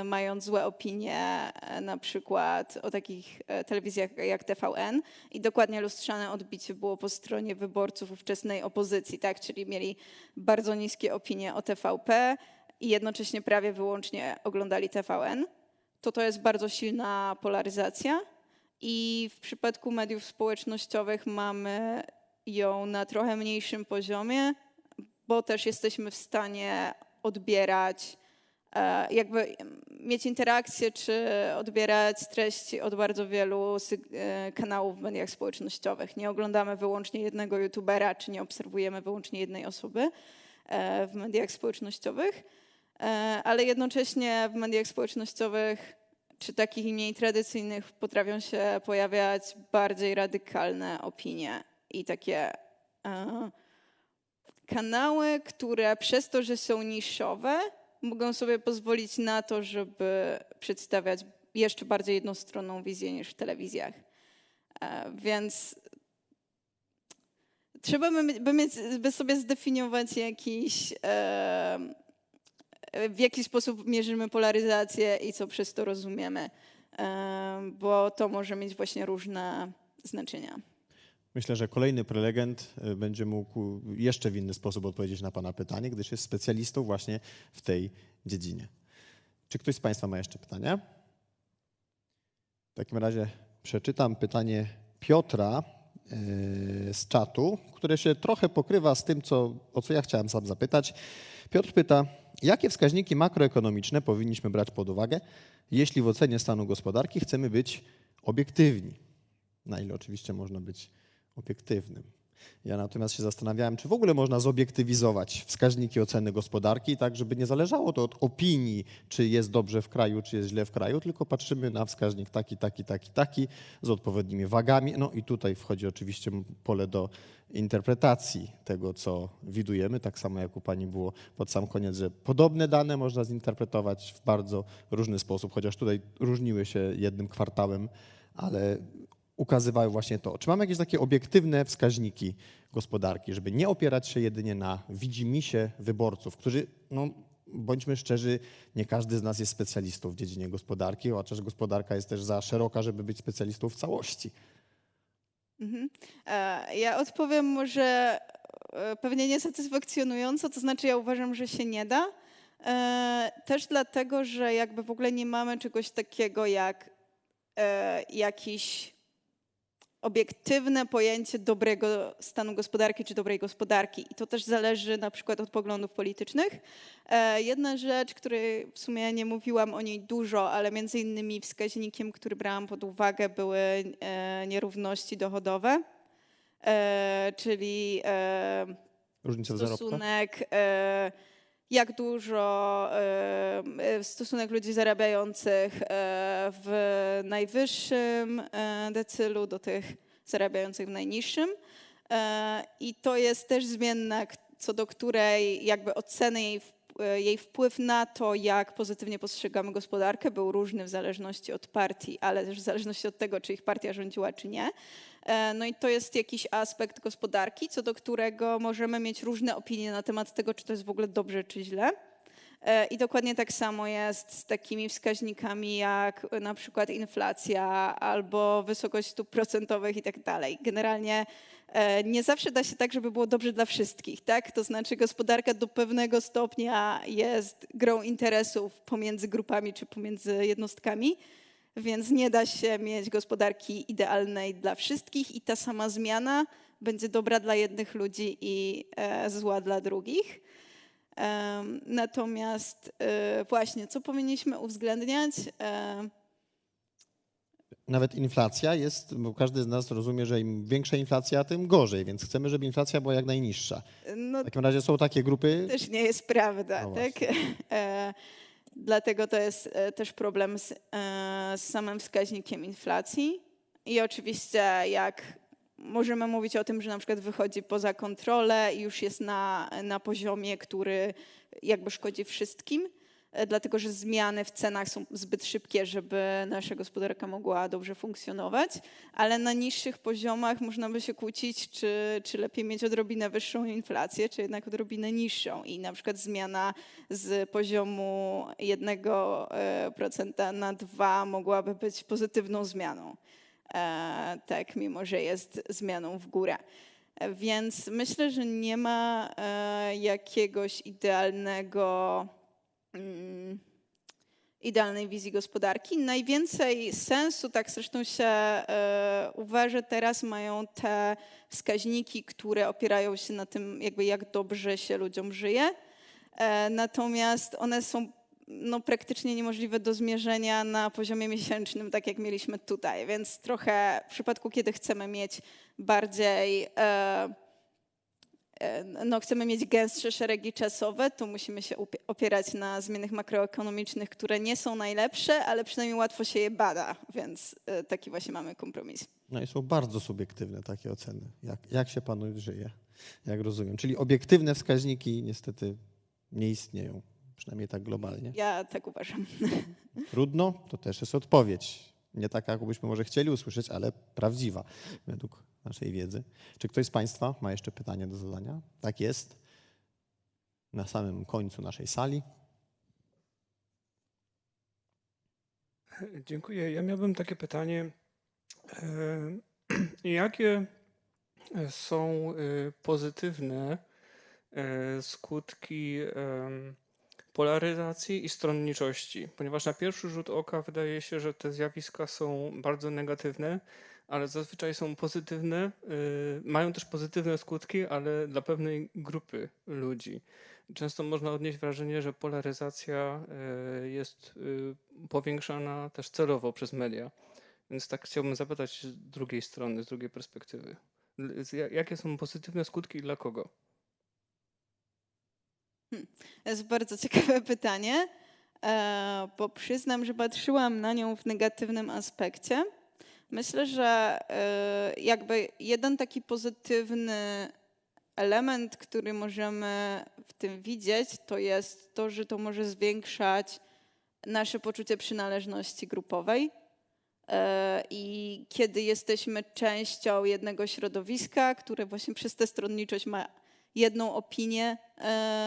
mając złe opinie na przykład o takich telewizjach jak TVN i dokładnie lustrzane odbicie było po stronie wyborców ówczesnej opozycji, tak? Czyli mieli bardzo niskie opinie o TVP i jednocześnie prawie wyłącznie oglądali TVN. To jest bardzo silna polaryzacja i w przypadku mediów społecznościowych mamy ją na trochę mniejszym poziomie, bo też jesteśmy w stanie odbierać, jakby mieć interakcję czy odbierać treści od bardzo wielu kanałów w mediach społecznościowych. Nie oglądamy wyłącznie jednego youtubera, czy nie obserwujemy wyłącznie jednej osoby w mediach społecznościowych, ale jednocześnie w mediach społecznościowych czy takich mniej tradycyjnych potrafią się pojawiać bardziej radykalne opinie i takie kanały, które przez to, że są niszowe, mogą sobie pozwolić na to, żeby przedstawiać jeszcze bardziej jednostronną wizję niż w telewizjach. Więc trzeba by sobie zdefiniować w jaki sposób mierzymy polaryzację i co przez to rozumiemy, bo to może mieć właśnie różne znaczenia. Myślę, że kolejny prelegent będzie mógł jeszcze w inny sposób odpowiedzieć na pana pytanie, gdyż jest specjalistą właśnie w tej dziedzinie. Czy ktoś z państwa ma jeszcze pytania? W takim razie przeczytam pytanie Piotra z czatu, które się trochę pokrywa z tym, o co ja chciałem sam zapytać. Piotr pyta, jakie wskaźniki makroekonomiczne powinniśmy brać pod uwagę, jeśli w ocenie stanu gospodarki chcemy być obiektywni? Na ile oczywiście można być obiektywnym. Ja natomiast się zastanawiałem, czy w ogóle można zobiektywizować wskaźniki oceny gospodarki, tak żeby nie zależało to od opinii, czy jest dobrze w kraju, czy jest źle w kraju, tylko patrzymy na wskaźnik taki, z odpowiednimi wagami. No i tutaj wchodzi oczywiście pole do interpretacji tego, co widujemy, tak samo jak u pani było pod sam koniec, że podobne dane można zinterpretować w bardzo różny sposób, chociaż tutaj różniły się jednym kwartałem, ale ukazywały właśnie to. Czy mamy jakieś takie obiektywne wskaźniki gospodarki, żeby nie opierać się jedynie na widzimisię wyborców, którzy, no bądźmy szczerzy, nie każdy z nas jest specjalistą w dziedzinie gospodarki, chociaż gospodarka jest też za szeroka, żeby być specjalistą w całości. Ja odpowiem może pewnie niesatysfakcjonująco, to znaczy ja uważam, że się nie da. Też dlatego, że jakby w ogóle nie mamy czegoś takiego jak jakiś obiektywne pojęcie dobrego stanu gospodarki czy dobrej gospodarki. I to też zależy na przykład od poglądów politycznych. Jedna rzecz, której w sumie nie mówiłam o niej dużo, ale między innymi wskaźnikiem, który brałam pod uwagę, były nierówności dochodowe, czyli stosunek, jak dużo stosunek ludzi zarabiających w najwyższym decylu do tych zarabiających w najniższym. I to jest też zmienna, co do której jakby oceny jej wpływ na to, jak pozytywnie postrzegamy gospodarkę, był różny w zależności od partii, ale też w zależności od tego, czy ich partia rządziła, czy nie. No i to jest jakiś aspekt gospodarki, co do którego możemy mieć różne opinie na temat tego, czy to jest w ogóle dobrze, czy źle. I dokładnie tak samo jest z takimi wskaźnikami jak na przykład inflacja albo wysokość stóp procentowych i tak dalej. Generalnie nie zawsze da się tak, żeby było dobrze dla wszystkich, tak? To znaczy gospodarka do pewnego stopnia jest grą interesów pomiędzy grupami czy pomiędzy jednostkami, więc nie da się mieć gospodarki idealnej dla wszystkich i ta sama zmiana będzie dobra dla jednych ludzi i zła dla drugich. Natomiast właśnie, co powinniśmy uwzględniać? Nawet inflacja jest, bo każdy z nas rozumie, że im większa inflacja, tym gorzej, więc chcemy, żeby inflacja była jak najniższa. No, w takim razie są takie grupy. Też nie jest prawda, No tak? Dlatego to jest też problem z samym wskaźnikiem inflacji. I oczywiście jak możemy mówić o tym, że na przykład wychodzi poza kontrolę i już jest na poziomie, który jakby szkodzi wszystkim, dlatego że zmiany w cenach są zbyt szybkie, żeby nasza gospodarka mogła dobrze funkcjonować, ale na niższych poziomach można by się kłócić, czy lepiej mieć odrobinę wyższą inflację, czy jednak odrobinę niższą. I na przykład zmiana z poziomu 1% na 2% mogłaby być pozytywną zmianą. Tak, mimo że jest zmianą w górę. Więc myślę, że nie ma jakiegoś idealnej wizji gospodarki. Najwięcej sensu, tak zresztą się uważa, teraz mają te wskaźniki, które opierają się na tym, jakby jak dobrze się ludziom żyje. Natomiast one są praktycznie niemożliwe do zmierzenia na poziomie miesięcznym, tak jak mieliśmy tutaj. Więc trochę w przypadku, kiedy chcemy mieć bardziej, chcemy mieć gęstsze szeregi czasowe, to musimy się opierać na zmianach makroekonomicznych, które nie są najlepsze, ale przynajmniej łatwo się je bada, więc taki właśnie mamy kompromis. No i są bardzo subiektywne takie oceny, jak się panu żyje, jak rozumiem. Czyli obiektywne wskaźniki niestety nie istnieją, przynajmniej tak globalnie. Ja tak uważam. Trudno, to też jest odpowiedź. Nie taka, jaką byśmy może chcieli usłyszeć, ale prawdziwa według naszej wiedzy. Czy ktoś z Państwa ma jeszcze pytanie do zadania? Tak jest. Na samym końcu naszej sali. Dziękuję. Ja miałbym takie pytanie. Jakie są pozytywne skutki polaryzacji i stronniczości? Ponieważ na pierwszy rzut oka wydaje się, że te zjawiska są bardzo negatywne, ale zazwyczaj są pozytywne, mają też pozytywne skutki, ale dla pewnej grupy ludzi. Często można odnieść wrażenie, że polaryzacja jest powiększana też celowo przez media. Więc tak chciałbym zapytać z drugiej strony, z drugiej perspektywy. Jakie są pozytywne skutki i dla kogo? To jest bardzo ciekawe pytanie, bo przyznam, że patrzyłam na nią w negatywnym aspekcie. Myślę, że jakby jeden taki pozytywny element, który możemy w tym widzieć, to jest to, że to może zwiększać nasze poczucie przynależności grupowej. I kiedy jesteśmy częścią jednego środowiska, które właśnie przez tę stronniczość ma jedną opinię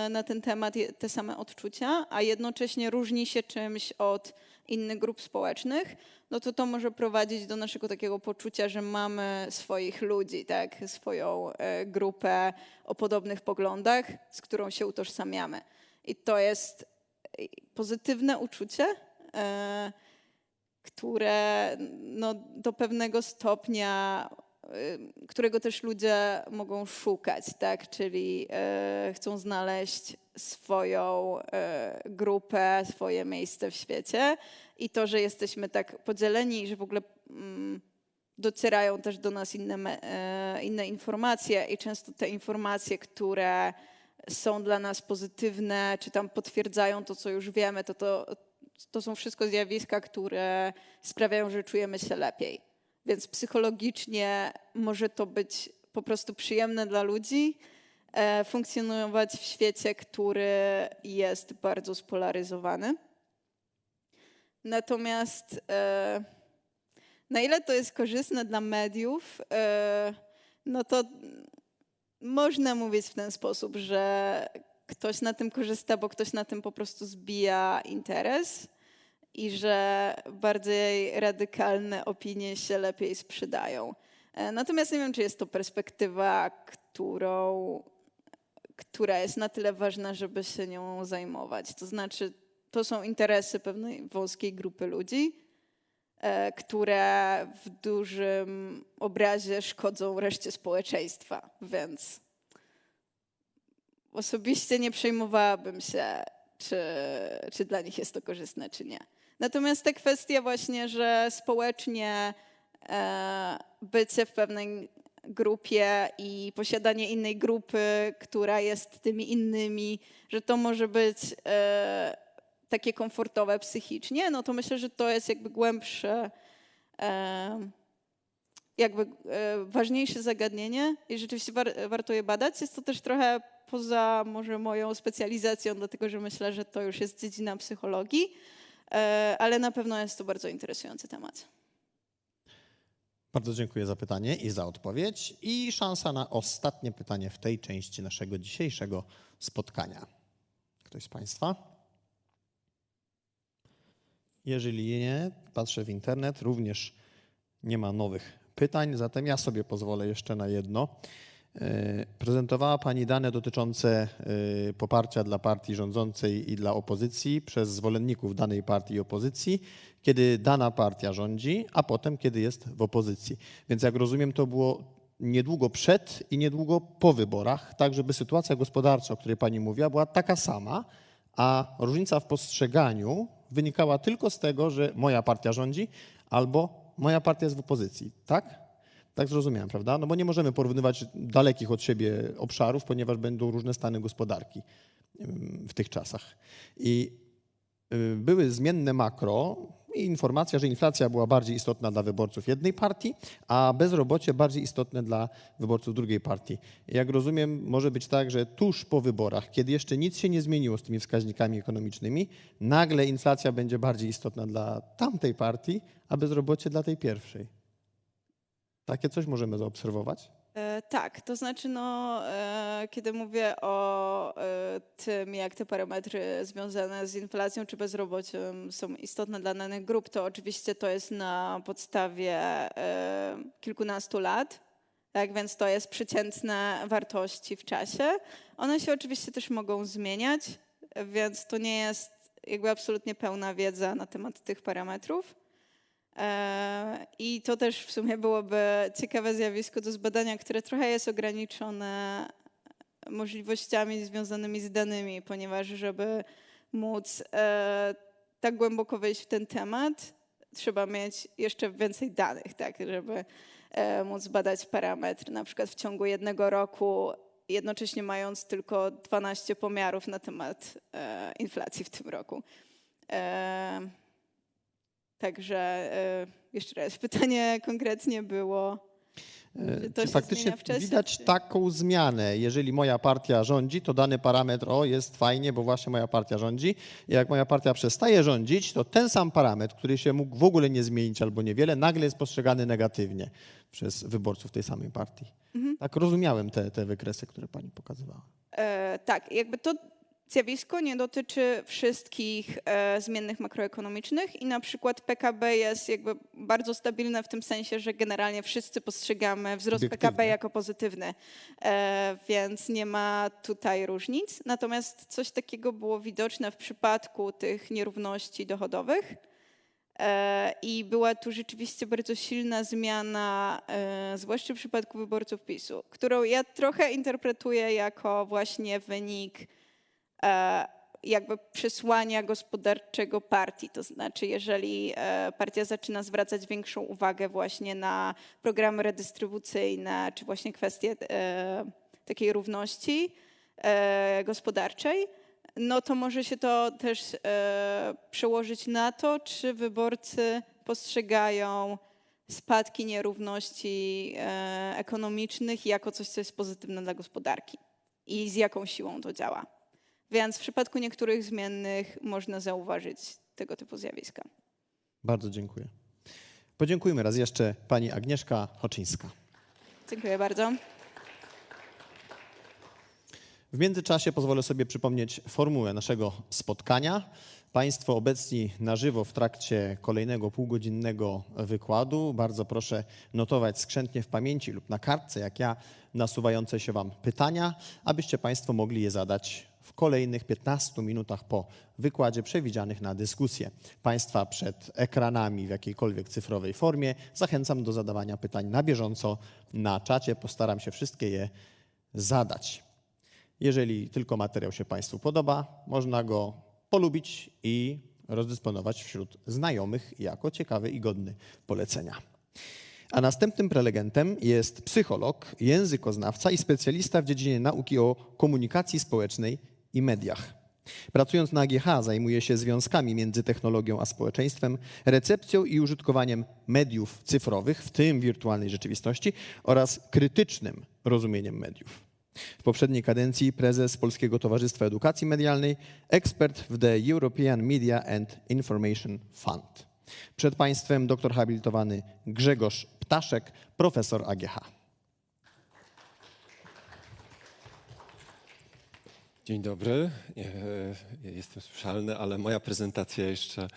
na ten temat, te same odczucia, a jednocześnie różni się czymś od innych grup społecznych, no to może prowadzić do naszego takiego poczucia, że mamy swoich ludzi, tak, swoją grupę o podobnych poglądach, z którą się utożsamiamy. I to jest pozytywne uczucie, które do pewnego stopnia, którego też ludzie mogą szukać, tak? Czyli chcą znaleźć swoją grupę, swoje miejsce w świecie i to, że jesteśmy tak podzieleni i że w ogóle docierają też do nas inne informacje i często te informacje, które są dla nas pozytywne, czy tam potwierdzają to, co już wiemy, to są wszystko zjawiska, które sprawiają, że czujemy się lepiej. Więc psychologicznie może to być po prostu przyjemne dla ludzi, funkcjonować w świecie, który jest bardzo spolaryzowany. Natomiast na ile to jest korzystne dla mediów, no to można mówić w ten sposób, że ktoś na tym korzysta, bo ktoś na tym po prostu zbija interes i że bardziej radykalne opinie się lepiej sprzedają. Natomiast nie wiem, czy jest to perspektywa, która jest na tyle ważna, żeby się nią zajmować. To znaczy, to są interesy pewnej wąskiej grupy ludzi, które w dużym obrazie szkodzą reszcie społeczeństwa, więc osobiście nie przejmowałabym się, czy dla nich jest to korzystne, czy nie. Natomiast te kwestie właśnie, że społecznie bycie w pewnej grupie i posiadanie innej grupy, która jest tymi innymi, że to może być takie komfortowe psychicznie, no to myślę, że to jest jakby głębsze, ważniejsze zagadnienie i rzeczywiście warto je badać. Jest to też trochę poza może moją specjalizacją, dlatego że myślę, że to już jest dziedzina psychologii, ale na pewno jest to bardzo interesujący temat. Bardzo dziękuję za pytanie i za odpowiedź. I szansa na ostatnie pytanie w tej części naszego dzisiejszego spotkania. Ktoś z Państwa? Jeżeli nie, patrzę w internet, również nie ma nowych pytań, zatem ja sobie pozwolę jeszcze na jedno. Prezentowała Pani dane dotyczące poparcia dla partii rządzącej i dla opozycji przez zwolenników danej partii i opozycji, kiedy dana partia rządzi, a potem kiedy jest w opozycji. Więc jak rozumiem, to było niedługo przed i niedługo po wyborach, tak żeby sytuacja gospodarcza, o której Pani mówiła, była taka sama, a różnica w postrzeganiu wynikała tylko z tego, że moja partia rządzi albo moja partia jest w opozycji, tak? Tak zrozumiałem, prawda? No bo nie możemy porównywać dalekich od siebie obszarów, ponieważ będą różne stany gospodarki w tych czasach. I były zmienne makro i informacja, że inflacja była bardziej istotna dla wyborców jednej partii, a bezrobocie bardziej istotne dla wyborców drugiej partii. Jak rozumiem, może być tak, że tuż po wyborach, kiedy jeszcze nic się nie zmieniło z tymi wskaźnikami ekonomicznymi, nagle inflacja będzie bardziej istotna dla tamtej partii, a bezrobocie dla tej pierwszej. Takie coś możemy zaobserwować? Tak, to znaczy kiedy mówię o tym, jak te parametry związane z inflacją czy bezrobociem są istotne dla danych grup, to oczywiście to jest na podstawie kilkunastu lat, tak więc to jest przeciętne wartości w czasie. One się oczywiście też mogą zmieniać, więc to nie jest jakby absolutnie pełna wiedza na temat tych parametrów. I to też w sumie byłoby ciekawe zjawisko do zbadania, które trochę jest ograniczone możliwościami związanymi z danymi, ponieważ żeby móc tak głęboko wejść w ten temat, trzeba mieć jeszcze więcej danych, tak, żeby móc badać parametr na przykład w ciągu jednego roku, jednocześnie mając tylko 12 pomiarów na temat inflacji w tym roku. Także jeszcze raz, pytanie konkretnie było, czy to Czy się faktycznie zmienia w czasie, widać czy... taką zmianę? Jeżeli moja partia rządzi, to dany parametr jest fajnie, bo właśnie moja partia rządzi. I jak moja partia przestaje rządzić, to ten sam parametr, który się mógł w ogóle nie zmienić albo niewiele, nagle jest postrzegany negatywnie przez wyborców tej samej partii. Tak rozumiałem te wykresy, które pani pokazywała. Tak, jakby to zjawisko nie dotyczy wszystkich zmiennych makroekonomicznych i na przykład PKB jest jakby bardzo stabilne w tym sensie, że generalnie wszyscy postrzegamy wzrost PKB jako pozytywny, więc nie ma tutaj różnic. Natomiast coś takiego było widoczne w przypadku tych nierówności dochodowych i była tu rzeczywiście bardzo silna zmiana, zwłaszcza w przypadku wyborców PiS-u, którą ja trochę interpretuję jako właśnie wynik jakby przesłania gospodarczego partii. To znaczy, jeżeli partia zaczyna zwracać większą uwagę właśnie na programy redystrybucyjne, czy właśnie kwestie takiej równości gospodarczej, no to może się to też przełożyć na to, czy wyborcy postrzegają spadki nierówności ekonomicznych jako coś, co jest pozytywne dla gospodarki i z jaką siłą to działa. Więc w przypadku niektórych zmiennych można zauważyć tego typu zjawiska. Bardzo dziękuję. Podziękujmy raz jeszcze pani Agnieszka Hoczyńska. Dziękuję bardzo. W międzyczasie pozwolę sobie przypomnieć formułę naszego spotkania. Państwo obecni na żywo w trakcie kolejnego półgodzinnego wykładu. Bardzo proszę notować skrzętnie w pamięci lub na kartce, jak ja, nasuwające się wam pytania, abyście państwo mogli je zadać w kolejnych 15 minutach po wykładzie przewidzianych na dyskusję. Państwa przed ekranami w jakiejkolwiek cyfrowej formie zachęcam do zadawania pytań na bieżąco na czacie. Postaram się wszystkie je zadać. Jeżeli tylko materiał się państwu podoba, można go polubić i rozdysponować wśród znajomych jako ciekawy i godny polecenia. A następnym prelegentem jest psycholog, językoznawca i specjalista w dziedzinie nauki o komunikacji społecznej i mediach. Pracując na AGH zajmuje się związkami między technologią a społeczeństwem, recepcją i użytkowaniem mediów cyfrowych, w tym wirtualnej rzeczywistości, oraz krytycznym rozumieniem mediów. W poprzedniej kadencji prezes Polskiego Towarzystwa Edukacji Medialnej, ekspert w The European Media and Information Fund. Przed Państwem doktor habilitowany Grzegorz Ptaszek, profesor AGH. Dzień dobry. Jestem słyszalny, ale moja prezentacja jeszcze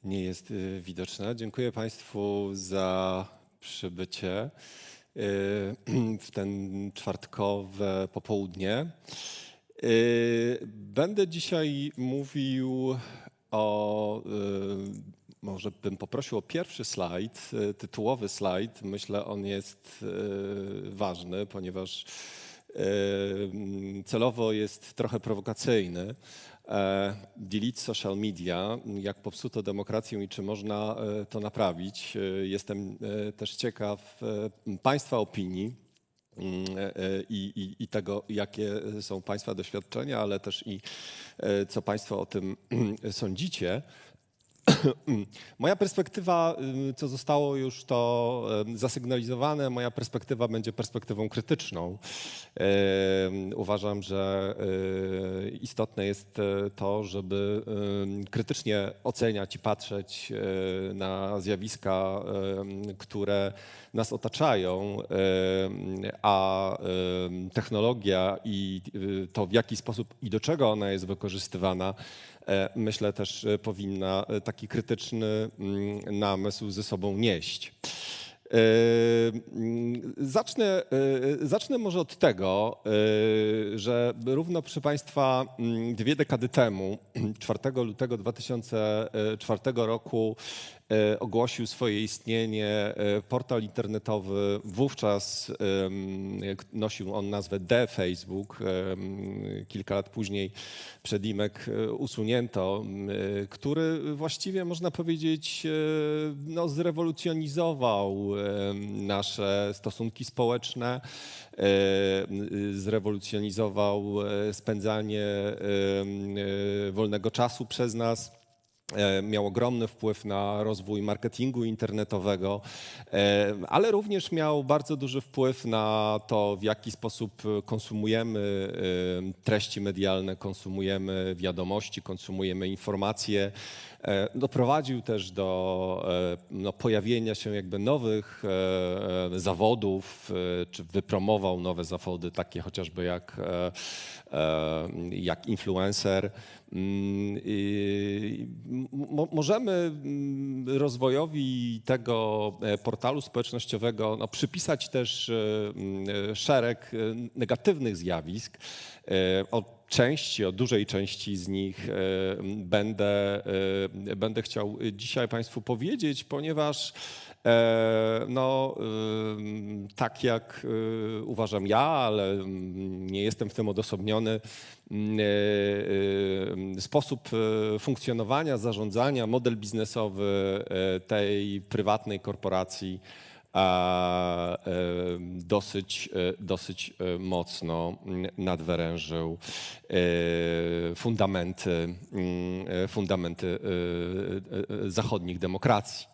nie jest widoczna. Dziękuję Państwu za przybycie w ten czwartkowe popołudnie. Będę dzisiaj mówił o, może bym poprosił o pierwszy slajd, tytułowy slajd. Myślę, on jest ważny, ponieważ celowo jest trochę prowokacyjny. Delete social media, jak popsuto demokrację i czy można to naprawić. Jestem też ciekaw Państwa opinii i tego, jakie są Państwa doświadczenia, ale też i co Państwo o tym sądzicie. Moja perspektywa, co zostało już to zasygnalizowane, moja perspektywa będzie perspektywą krytyczną. Uważam, że istotne jest to, żeby krytycznie oceniać i patrzeć na zjawiska, które nas otaczają, a technologia i to, w jaki sposób i do czego ona jest wykorzystywana, myślę, też powinna taki krytyczny namysł ze sobą nieść. Zacznę może od tego, że równo, proszę Państwa, 2 dekady temu, 4 lutego 2004 roku, ogłosił swoje istnienie portal internetowy. Wówczas nosił on nazwę The Facebook. Kilka lat później przedimek usunięto, który właściwie, można powiedzieć, no, zrewolucjonizował nasze stosunki społeczne, zrewolucjonizował spędzanie wolnego czasu przez nas. Miał ogromny wpływ na rozwój marketingu internetowego, ale również miał bardzo duży wpływ na to, w jaki sposób konsumujemy treści medialne, konsumujemy wiadomości, konsumujemy informacje. Doprowadził też do pojawienia się jakby nowych zawodów, czy wypromował nowe zawody, takie chociażby jak influencer. Możemy rozwojowi tego portalu społecznościowego przypisać też szereg negatywnych zjawisk. O dużej części z nich będę chciał dzisiaj Państwu powiedzieć, ponieważ tak jak uważam ja, ale nie jestem w tym odosobniony, sposób funkcjonowania, zarządzania, model biznesowy tej prywatnej korporacji dosyć mocno nadwyrężył fundamenty zachodnich demokracji.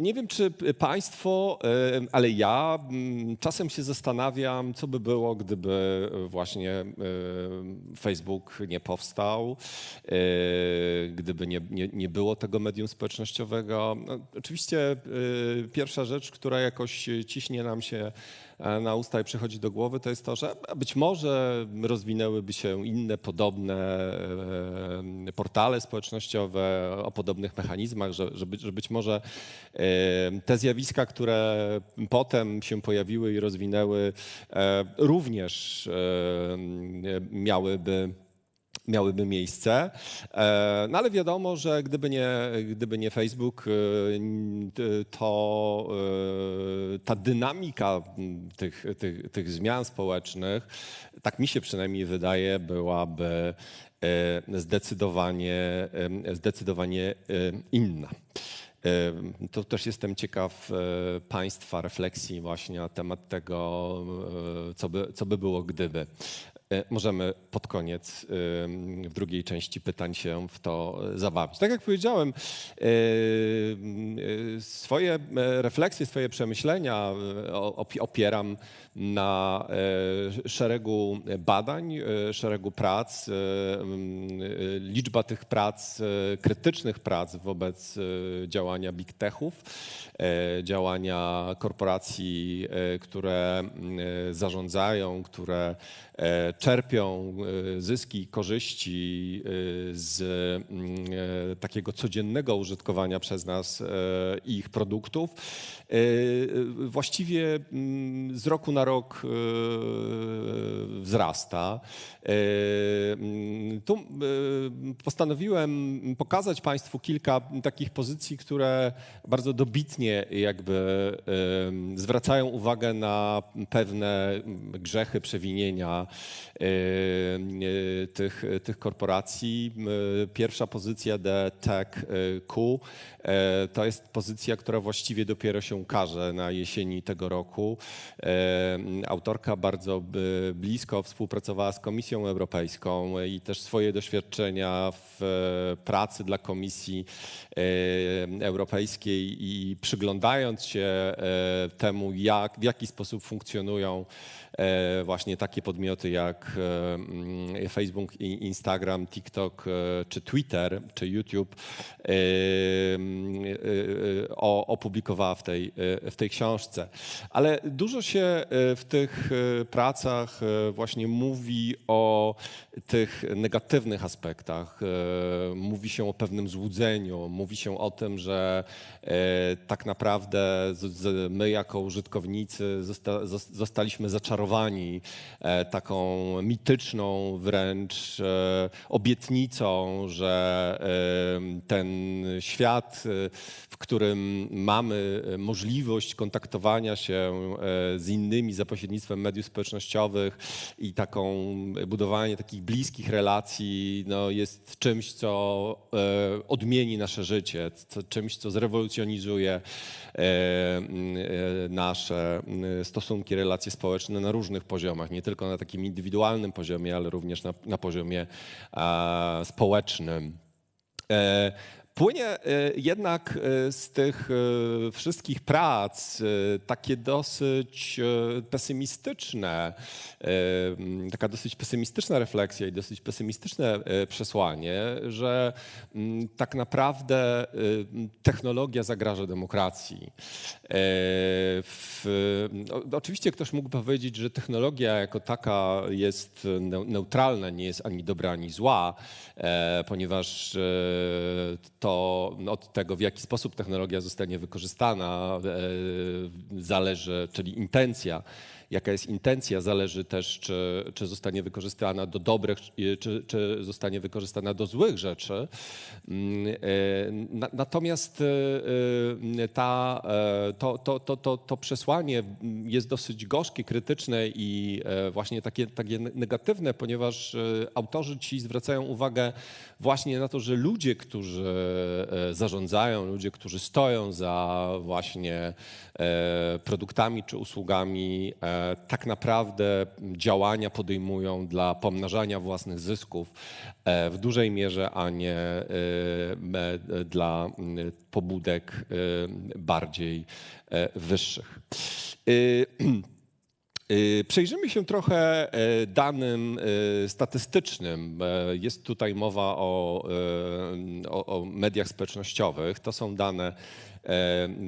Nie wiem, czy Państwo, ale ja czasem się zastanawiam, co by było, gdyby właśnie Facebook nie powstał, gdyby nie było tego medium społecznościowego. No, oczywiście pierwsza rzecz, która jakoś ciśnie nam się na usta i przychodzi do głowy, to jest to, że być może rozwinęłyby się inne podobne portale społecznościowe o podobnych mechanizmach, że być może te zjawiska, które potem się pojawiły i rozwinęły, również miałyby miejsce. No ale wiadomo, że gdyby nie Facebook, to ta dynamika tych zmian społecznych, tak mi się przynajmniej wydaje, byłaby zdecydowanie inna. To też jestem ciekaw Państwa refleksji właśnie na temat tego, co by było gdyby. możemy pod koniec w drugiej części pytań się w to zabawić. Tak jak powiedziałem, swoje refleksje, swoje przemyślenia opieram na szeregu badań, szeregu prac. Liczba tych prac, krytycznych prac wobec działania big techów, działania korporacji, które zarządzają, które czerpią zyski i korzyści z takiego codziennego użytkowania przez nas ich produktów, właściwie z roku na rok wzrasta. Tu postanowiłem pokazać Państwu kilka takich pozycji, które bardzo dobitnie jakby zwracają uwagę na pewne grzechy, przewinienia tych korporacji. Pierwsza pozycja, The Tech Coup, to jest pozycja, która właściwie dopiero się ukaże na jesieni tego roku. Autorka bardzo blisko współpracowała z Komisją Europejską i też swoje doświadczenia w pracy dla Komisji Europejskiej i przyglądając się temu, w jaki sposób funkcjonują właśnie takie podmioty jak Facebook, Instagram, TikTok czy Twitter, czy YouTube, opublikowała w tej książce. Ale dużo się w tych pracach właśnie mówi o tych negatywnych aspektach. Mówi się o pewnym złudzeniu, mówi się o tym, że tak naprawdę my jako użytkownicy zostaliśmy zaczarowani taką mityczną wręcz obietnicą, że ten świat, w którym mamy możliwość kontaktowania się z innymi za pośrednictwem mediów społecznościowych i budowanie takich bliskich relacji, no, jest czymś, co odmieni nasze życie, czymś, co zrewolucjonizuje nasze stosunki, relacje społeczne na różnych poziomach, nie tylko na takim indywidualnym poziomie, ale również na poziomie społecznym. Płynie jednak z tych wszystkich prac takie dosyć pesymistyczne, taka dosyć pesymistyczna refleksja i dosyć pesymistyczne przesłanie, że tak naprawdę technologia zagraża demokracji. Oczywiście ktoś mógł powiedzieć, że technologia jako taka jest neutralna, nie jest ani dobra, ani zła, ponieważ to od tego, w jaki sposób technologia zostanie wykorzystana, zależy, czyli intencja. Jaka jest intencja, zależy też, czy zostanie wykorzystana do dobrych, czy zostanie wykorzystana do złych rzeczy. Natomiast to przesłanie jest dosyć gorzkie, krytyczne i właśnie takie negatywne, ponieważ autorzy ci zwracają uwagę właśnie na to, że ludzie, którzy zarządzają, ludzie, którzy stoją za właśnie produktami czy usługami, tak naprawdę działania podejmują dla pomnażania własnych zysków w dużej mierze, a nie dla pobudek bardziej wyższych. Przejrzymy się trochę danym statystycznym. Jest tutaj mowa o mediach społecznościowych. To są dane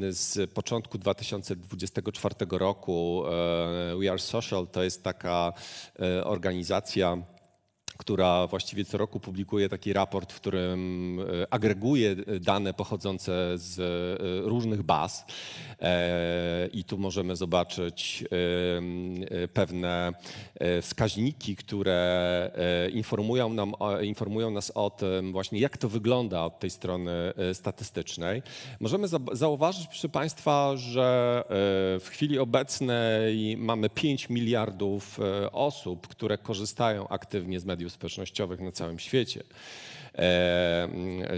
z początku 2024 roku. We Are Social to jest taka organizacja, która właściwie co roku publikuje taki raport, w którym agreguje dane pochodzące z różnych baz. I tu możemy zobaczyć pewne wskaźniki, które informują nas o tym właśnie, jak to wygląda od tej strony statystycznej. Możemy zauważyć, proszę Państwa, że w chwili obecnej mamy 5 miliardów osób, które korzystają aktywnie z mediów mediów społecznościowych na całym świecie.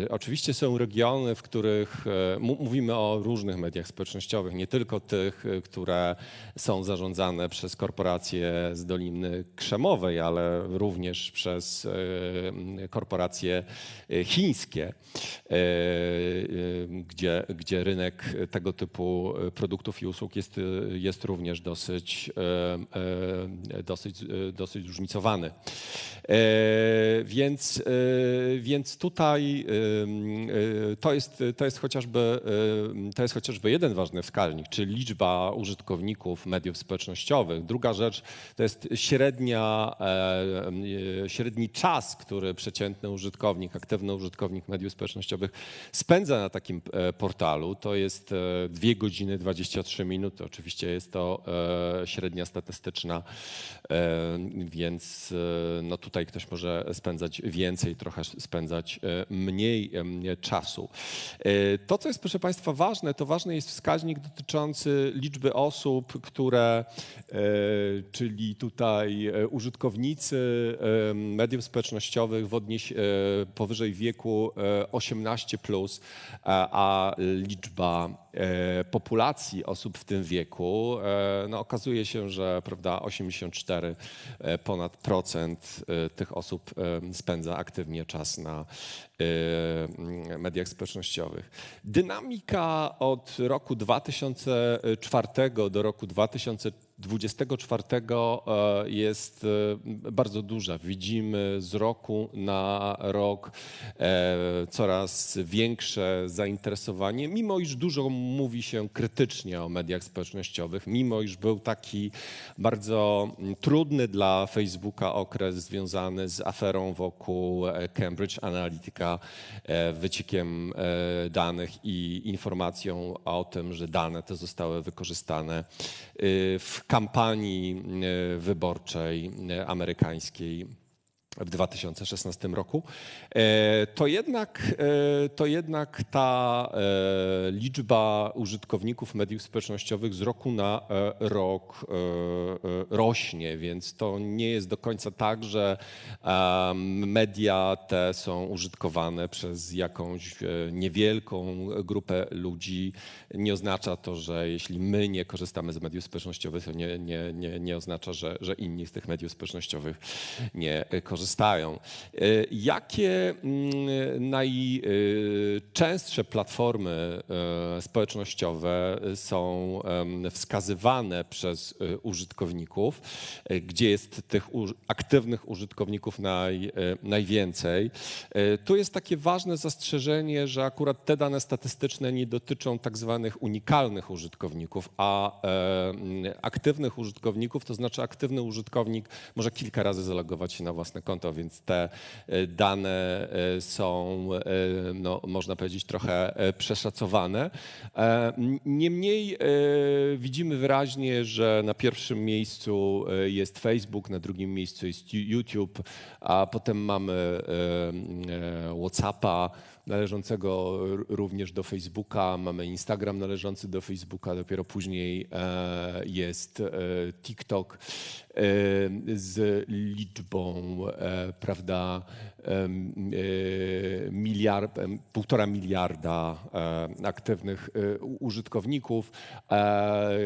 Oczywiście są regiony, w których mówimy o różnych mediach społecznościowych, nie tylko tych, które są zarządzane przez korporacje z Doliny Krzemowej, ale również przez korporacje chińskie, gdzie rynek tego typu produktów i usług jest również dosyć zróżnicowany. Więc tutaj to jest chociażby jeden ważny wskaźnik, czyli liczba użytkowników mediów społecznościowych. Druga rzecz to jest średni czas, który przeciętny użytkownik, aktywny użytkownik mediów społecznościowych spędza na takim portalu. To jest 2 godziny 23 minuty. Oczywiście jest to średnia statystyczna, więc no tutaj ktoś może spędzać więcej, trochę spędzać mniej czasu. To, co jest, proszę Państwa, ważne, to ważny jest wskaźnik dotyczący liczby osób, które, czyli tutaj użytkownicy mediów społecznościowych powyżej wieku 18+, a liczba populacji osób w tym wieku, no okazuje się, że prawda, 84% tych osób spędza aktywnie czas na mediach społecznościowych. Dynamika od roku 2004 do roku 2024 jest bardzo duża. Widzimy z roku na rok coraz większe zainteresowanie, mimo iż dużo mówi się krytycznie o mediach społecznościowych, mimo iż był taki bardzo trudny dla Facebooka okres związany z aferą wokół Cambridge Analytica, wyciekiem danych i informacją o tym, że dane te zostały wykorzystane w kampanii wyborczej amerykańskiej w 2016 roku, to jednak ta liczba użytkowników mediów społecznościowych z roku na rok rośnie, więc to nie jest do końca tak, że media te są użytkowane przez jakąś niewielką grupę ludzi. Nie oznacza to, że jeśli my nie korzystamy z mediów społecznościowych, to nie oznacza, że inni z tych mediów społecznościowych nie korzystają. Jakie najczęstsze platformy społecznościowe są wskazywane przez użytkowników, gdzie jest tych aktywnych użytkowników najwięcej? Tu jest takie ważne zastrzeżenie, że akurat te dane statystyczne nie dotyczą tak zwanych unikalnych użytkowników, a aktywnych użytkowników, to znaczy aktywny użytkownik może kilka razy zalogować się na własne konto, więc te dane są, no, można powiedzieć, trochę przeszacowane. Niemniej widzimy wyraźnie, że na pierwszym miejscu jest Facebook, na drugim miejscu jest YouTube, a potem mamy WhatsAppa należącego również do Facebooka, mamy Instagram należący do Facebooka, dopiero później jest TikTok z liczbą, prawda, 1,5 miliarda aktywnych użytkowników.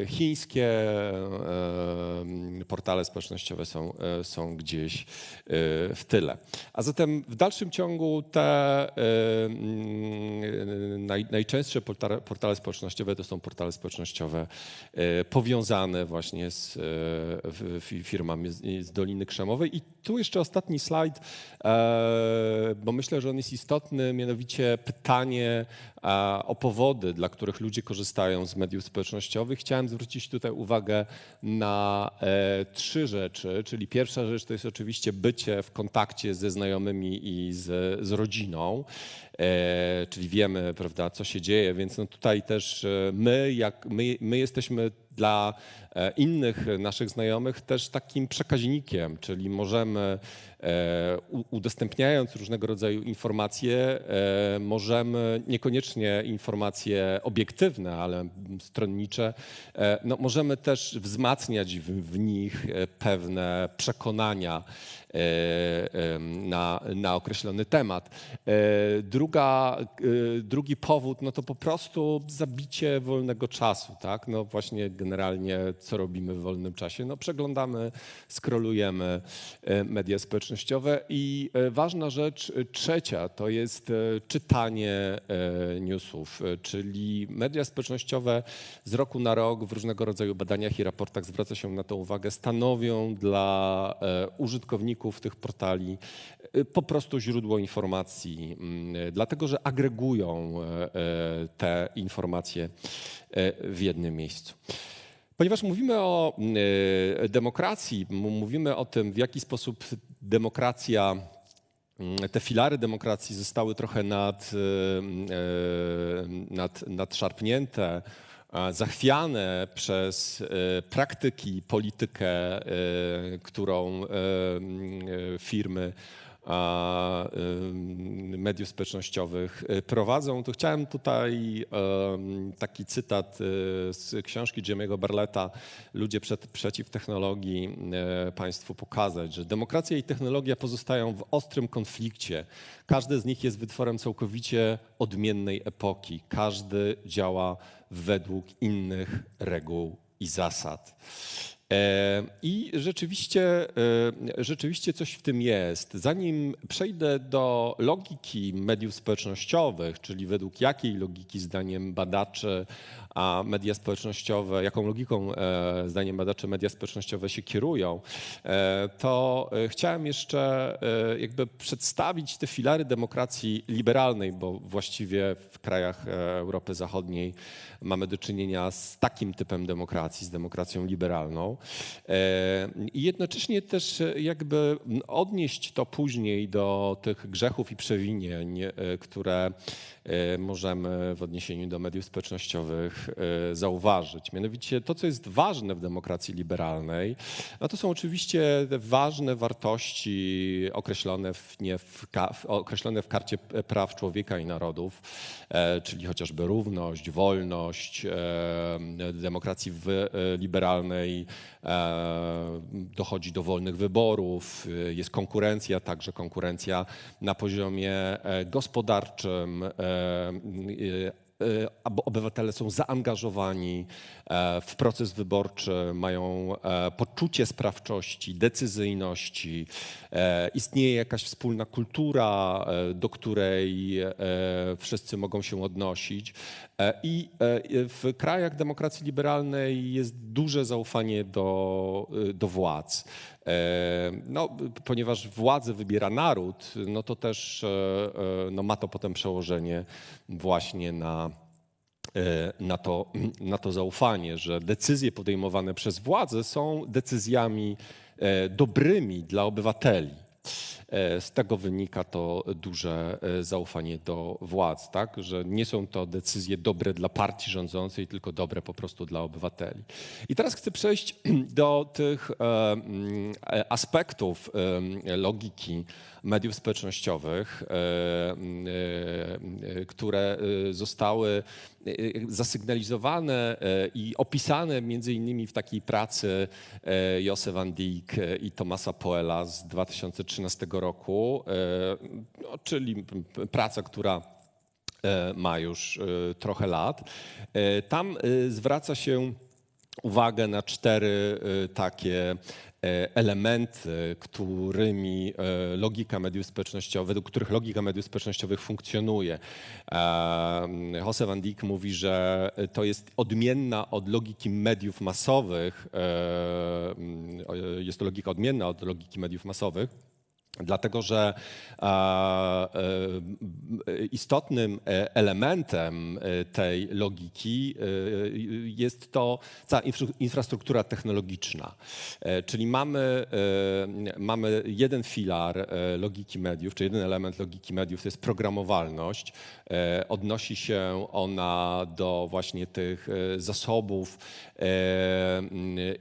Chińskie portale społecznościowe są gdzieś w tyle. A zatem w dalszym ciągu te najczęstsze portale społecznościowe to są portale społecznościowe powiązane właśnie z firmami z Doliny Krzemowej. I tu jeszcze ostatni slajd, bo myślę, że on jest istotny, mianowicie pytanie o powody, dla których ludzie korzystają z mediów społecznościowych. Chciałem zwrócić tutaj uwagę na 3 rzeczy, czyli pierwsza rzecz to jest oczywiście bycie w kontakcie ze znajomymi i z rodziną, czyli wiemy, prawda, co się dzieje, więc no tutaj też my jesteśmy dla innych naszych znajomych też takim przekaźnikiem, czyli możemy udostępniając różnego rodzaju informacje, możemy, niekoniecznie informacje obiektywne, ale stronnicze, no możemy też wzmacniać w nich pewne przekonania na określony temat. Drugi powód, no to po prostu zabicie wolnego czasu, tak? No właśnie generalnie co robimy w wolnym czasie? No przeglądamy, scrollujemy media społecznościowe i ważna rzecz trzecia to jest czytanie newsów, czyli media społecznościowe z roku na rok w różnego rodzaju badaniach i raportach zwraca się na to uwagę, stanowią dla użytkowników tych portali po prostu źródło informacji, dlatego że agregują te informacje w jednym miejscu. Ponieważ mówimy o demokracji, mówimy o tym, w jaki sposób demokracja, te filary demokracji zostały trochę nadszarpnięte, zachwiane przez praktyki, politykę, którą firmy mediów społecznościowych prowadzą, to chciałem tutaj taki cytat z książki Jimmy'ego Barletta Ludzie przeciw technologii Państwu pokazać, że demokracja i technologia pozostają w ostrym konflikcie. Każdy z nich jest wytworem całkowicie odmiennej epoki. Każdy działa według innych reguł i zasad. I rzeczywiście coś w tym jest. Zanim przejdę do logiki mediów społecznościowych, czyli według jakiej logiki zdaniem badaczy media społecznościowe, jaką logiką zdaniem badaczy media społecznościowe się kierują, to chciałem jeszcze jakby przedstawić te filary demokracji liberalnej, bo właściwie w krajach Europy Zachodniej mamy do czynienia z takim typem demokracji, z demokracją liberalną. I jednocześnie też jakby odnieść to później do tych grzechów i przewinień, które możemy w odniesieniu do mediów społecznościowych zauważyć. Mianowicie to, co jest ważne w demokracji liberalnej, no to są oczywiście ważne wartości określone w Karcie Praw Człowieka i Narodów, czyli chociażby równość, wolność. W demokracji liberalnej dochodzi do wolnych wyborów, jest konkurencja, także konkurencja na poziomie gospodarczym, obywatele są zaangażowani w proces wyborczy, mają poczucie sprawczości, decyzyjności. Istnieje jakaś wspólna kultura, do której wszyscy mogą się odnosić. I w krajach demokracji liberalnej jest duże zaufanie do władz. No, ponieważ władzę wybiera naród, no to też no, ma to potem przełożenie właśnie na to zaufanie, że decyzje podejmowane przez władzę są decyzjami dobrymi dla obywateli. Z tego wynika to duże zaufanie do władz, tak? Że nie są to decyzje dobre dla partii rządzącej, tylko dobre po prostu dla obywateli. I teraz chcę przejść do tych aspektów logiki mediów społecznościowych, które zostały zasygnalizowane i opisane między innymi w takiej pracy Josse van Dijk i Thomasa Poela z 2013 roku, czyli praca, która ma już trochę lat. Tam zwraca się uwagę na 4 takie elementy, którymi według których logika mediów społecznościowych funkcjonuje. Josse van Dijk mówi, że to jest odmienna od logiki mediów masowych. Jest to logika odmienna od logiki mediów masowych. Dlatego, że istotnym elementem tej logiki jest to cała infrastruktura technologiczna. Czyli mamy jeden filar logiki mediów, czy jeden element logiki mediów, to jest programowalność. Odnosi się ona do właśnie tych zasobów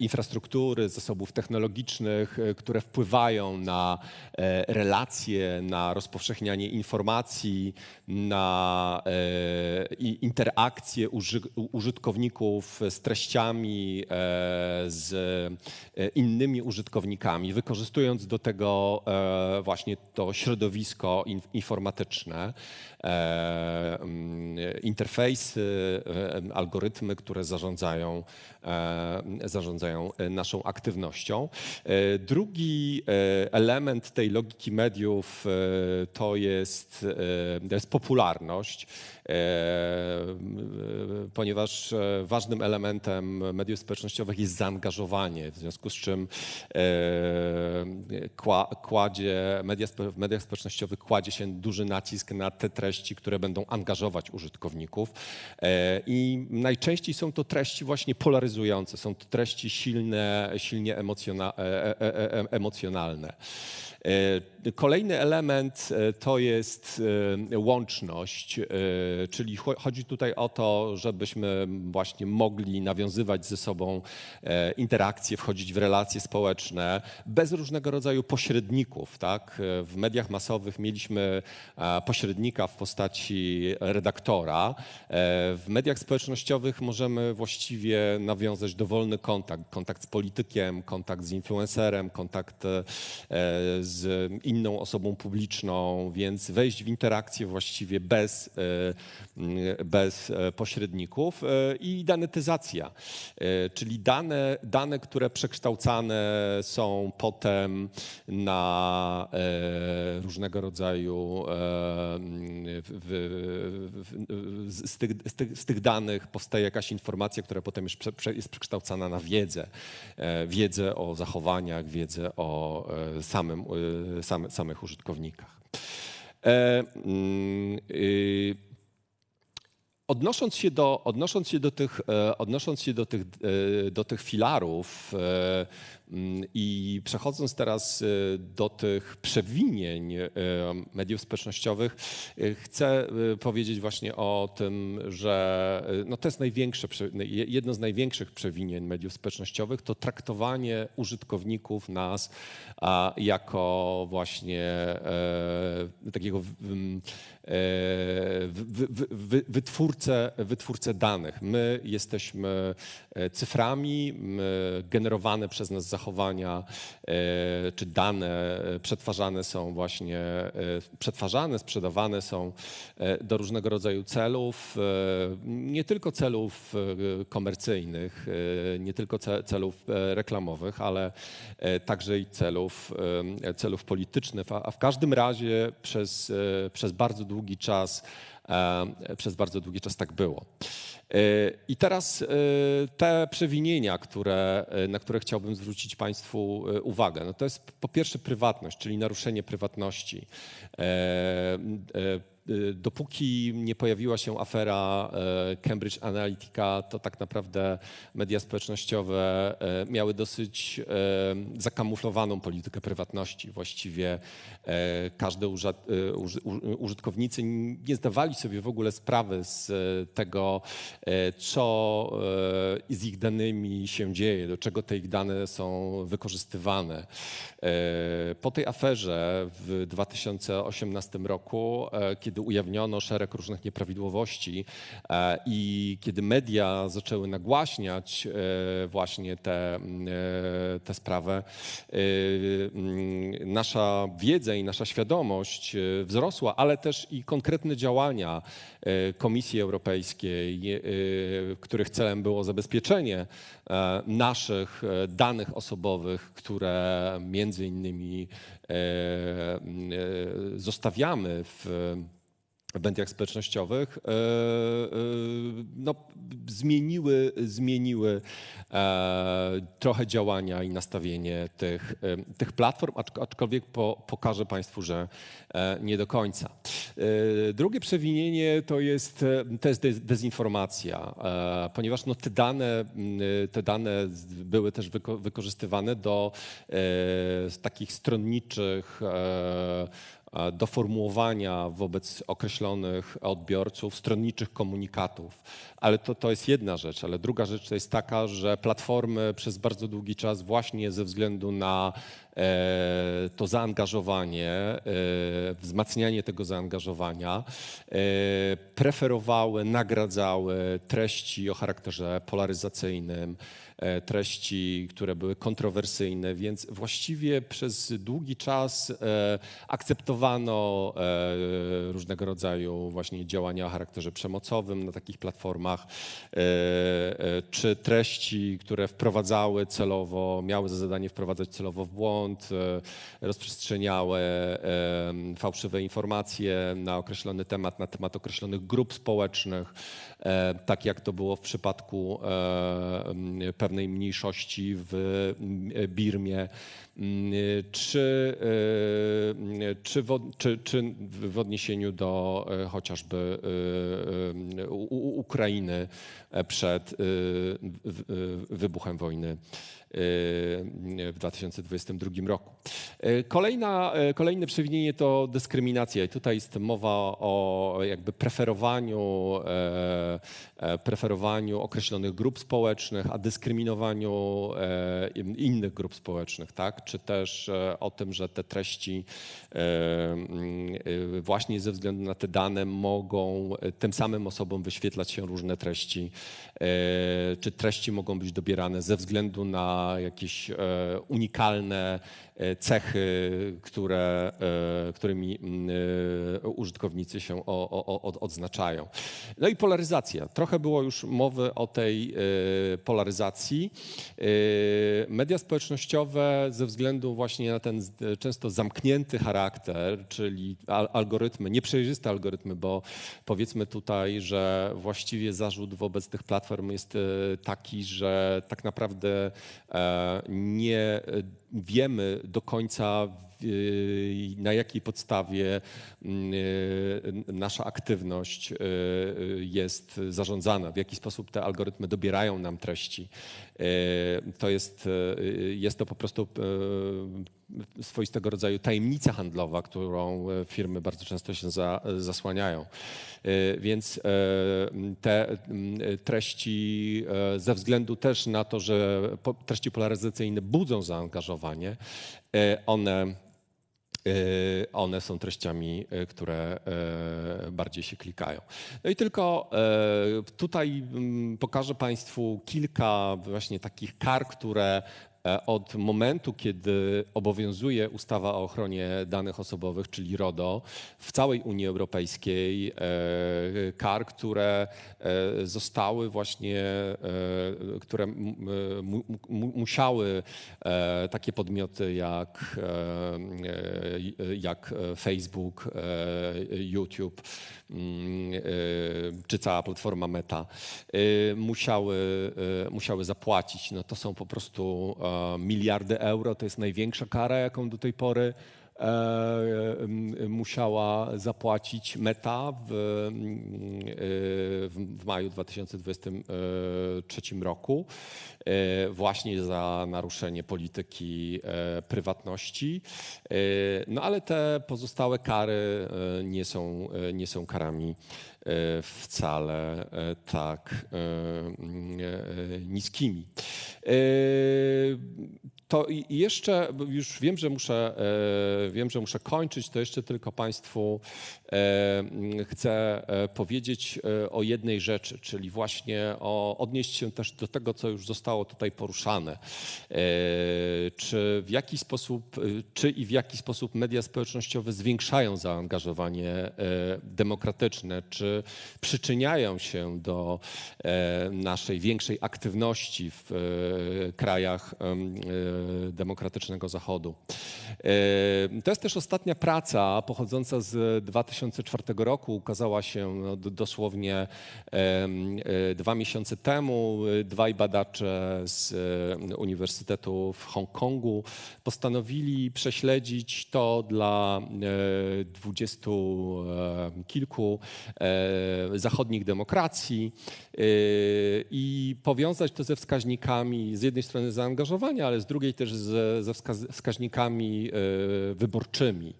infrastruktury, zasobów technologicznych, które wpływają na relacje, na rozpowszechnianie informacji, na interakcje użytkowników z treściami, z innymi użytkownikami, wykorzystując do tego właśnie to środowisko informatyczne, interfejsy, algorytmy, które zarządzają naszą aktywnością. Drugi element tej logiki mediów to jest popularność, ponieważ ważnym elementem mediów społecznościowych jest zaangażowanie, w związku z czym w mediach społecznościowych kładzie się duży nacisk na te treści, które będą angażować użytkowników i najczęściej są to treści właśnie polaryzujące, są to treści silnie emocjonalne. Kolejny element to jest łączność, czyli chodzi tutaj o to, żebyśmy właśnie mogli nawiązywać ze sobą interakcje, wchodzić w relacje społeczne bez różnego rodzaju pośredników. Tak? W mediach masowych mieliśmy pośrednika w postaci redaktora. W mediach społecznościowych możemy właściwie nawiązać dowolny kontakt z politykiem, kontakt z influencerem, kontakt z inną osobą publiczną, więc wejść w interakcję właściwie bez pośredników i danetyzacja, czyli dane, które przekształcane są potem na różnego rodzaju z tych danych powstaje jakaś informacja, która potem jest przekształcana na wiedzę o zachowaniach, wiedzę o samych użytkownikach. Odnosząc się do tych filarów i przechodząc teraz do tych przewinień mediów społecznościowych, chcę powiedzieć właśnie o tym, że no to jest jedno z największych przewinień mediów społecznościowych, to traktowanie użytkowników nas jako właśnie takiego wytwórcę danych. My jesteśmy cyframi, generowane przez nas zachowania czy dane sprzedawane są do różnego rodzaju celów, nie tylko celów komercyjnych, nie tylko celów reklamowych, ale także i celów politycznych, a w każdym razie przez bardzo długi czas tak było. I teraz te przewinienia, na które chciałbym zwrócić Państwu uwagę, no to jest po pierwsze prywatność, czyli naruszenie prywatności. Dopóki nie pojawiła się afera Cambridge Analytica, to tak naprawdę media społecznościowe miały dosyć zakamuflowaną politykę prywatności. Właściwie użytkownicy nie zdawali sobie w ogóle sprawy z tego, co z ich danymi się dzieje, do czego te ich dane są wykorzystywane. Po tej aferze w 2018 roku, kiedy ujawniono szereg różnych nieprawidłowości i kiedy media zaczęły nagłaśniać właśnie tę sprawę, nasza wiedza i nasza świadomość wzrosła, ale też i konkretne działania Komisji Europejskiej, których celem było zabezpieczenie naszych danych osobowych, które między innymi zostawiamy w mediach społecznościowych, no, zmieniły trochę działania i nastawienie tych platform, aczkolwiek pokażę Państwu, że nie do końca. Drugie przewinienie to jest dezinformacja, ponieważ no, te dane były też wykorzystywane do takich stronniczych do formułowania wobec określonych odbiorców stronniczych komunikatów. Ale to jest jedna rzecz, ale druga rzecz to jest taka, że platformy przez bardzo długi czas właśnie ze względu na to zaangażowanie, wzmacnianie tego zaangażowania, preferowały, nagradzały treści o charakterze polaryzacyjnym, treści, które były kontrowersyjne, więc właściwie przez długi czas akceptowano różnego rodzaju właśnie działania o charakterze przemocowym na takich platformach, czy treści, które wprowadzały celowo, miały za zadanie wprowadzać celowo w błąd, rozprzestrzeniały fałszywe informacje na określony temat, na temat określonych grup społecznych, tak jak to było w przypadku pewnej mniejszości w Birmie, czy w odniesieniu do chociażby Ukrainy przed wybuchem wojny w 2022 roku. Kolejne przewinienie to dyskryminacja i tutaj jest mowa o jakby preferowaniu określonych grup społecznych, a dyskryminowaniu innych grup społecznych, tak? Czy też o tym, że te treści właśnie ze względu na te dane mogą tym samym osobom wyświetlać się różne treści, czy treści mogą być dobierane ze względu na jakieś unikalne cechy, którymi użytkownicy się odznaczają. No i polaryzacja. Trochę było już mowy o tej polaryzacji. Media społecznościowe ze względu właśnie na ten często zamknięty charakter, czyli algorytmy, nieprzejrzyste algorytmy, bo powiedzmy tutaj, że właściwie zarzut wobec tych platform jest taki, że tak naprawdę nie wiemy do końca, na jakiej podstawie nasza aktywność jest zarządzana, w jaki sposób te algorytmy dobierają nam treści. Jest to po prostu swoistego rodzaju tajemnica handlowa, którą firmy bardzo często się zasłaniają. Więc te treści ze względu też na to, że treści polaryzacyjne budzą zaangażowanie, one są treściami, które bardziej się klikają. No i tylko tutaj pokażę Państwu kilka właśnie takich kar, które od momentu, kiedy obowiązuje ustawa o ochronie danych osobowych, czyli RODO, w całej Unii Europejskiej, kar, które zostały właśnie, które musiały takie podmioty jak Facebook, YouTube, czy cała platforma Meta musiały zapłacić. No to są po prostu miliardy euro. To jest największa kara, jaką do tej pory musiała zapłacić Meta w maju 2023 roku właśnie za naruszenie polityki prywatności. No ale te pozostałe kary nie są karami wcale tak niskimi. To jeszcze, już wiem, że muszę kończyć, to jeszcze tylko Państwu chcę powiedzieć o jednej rzeczy, czyli właśnie odnieść się też do tego, co już zostało tutaj poruszane. Czy i w jaki sposób media społecznościowe zwiększają zaangażowanie demokratyczne, czy przyczyniają się do naszej większej aktywności w krajach demokratycznego Zachodu. To jest też ostatnia praca pochodząca z 2004 roku. Ukazała się dosłownie 2 miesiące temu. Dwaj badacze z Uniwersytetu w Hongkongu postanowili prześledzić to dla 20 kilku zachodnich demokracji i powiązać to ze wskaźnikami z jednej strony zaangażowania, ale z drugiej drugiej też ze wskaźnikami wyborczymi,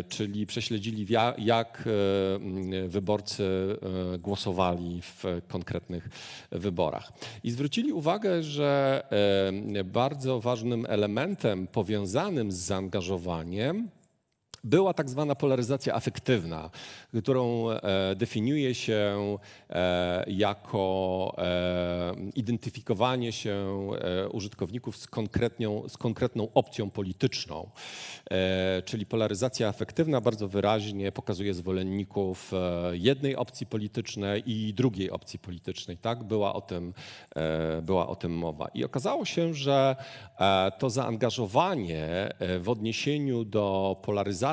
czyli prześledzili jak wyborcy głosowali w konkretnych wyborach. I zwrócili uwagę, że bardzo ważnym elementem powiązanym z zaangażowaniem była tak zwana polaryzacja afektywna, którą definiuje się jako identyfikowanie się użytkowników z konkretną opcją polityczną. Czyli polaryzacja afektywna bardzo wyraźnie pokazuje zwolenników jednej opcji politycznej i drugiej opcji politycznej. Tak? Była o tym mowa. I okazało się, że to zaangażowanie w odniesieniu do polaryzacji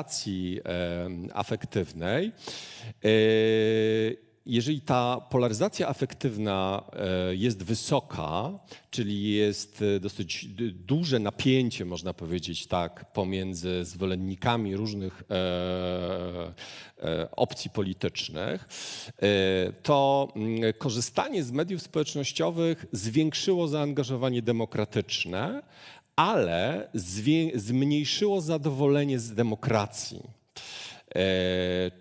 afektywnej, jeżeli ta polaryzacja afektywna jest wysoka, czyli jest dosyć duże napięcie, można powiedzieć tak, pomiędzy zwolennikami różnych opcji politycznych, to korzystanie z mediów społecznościowych zwiększyło zaangażowanie demokratyczne, ale zmniejszyło zadowolenie z demokracji.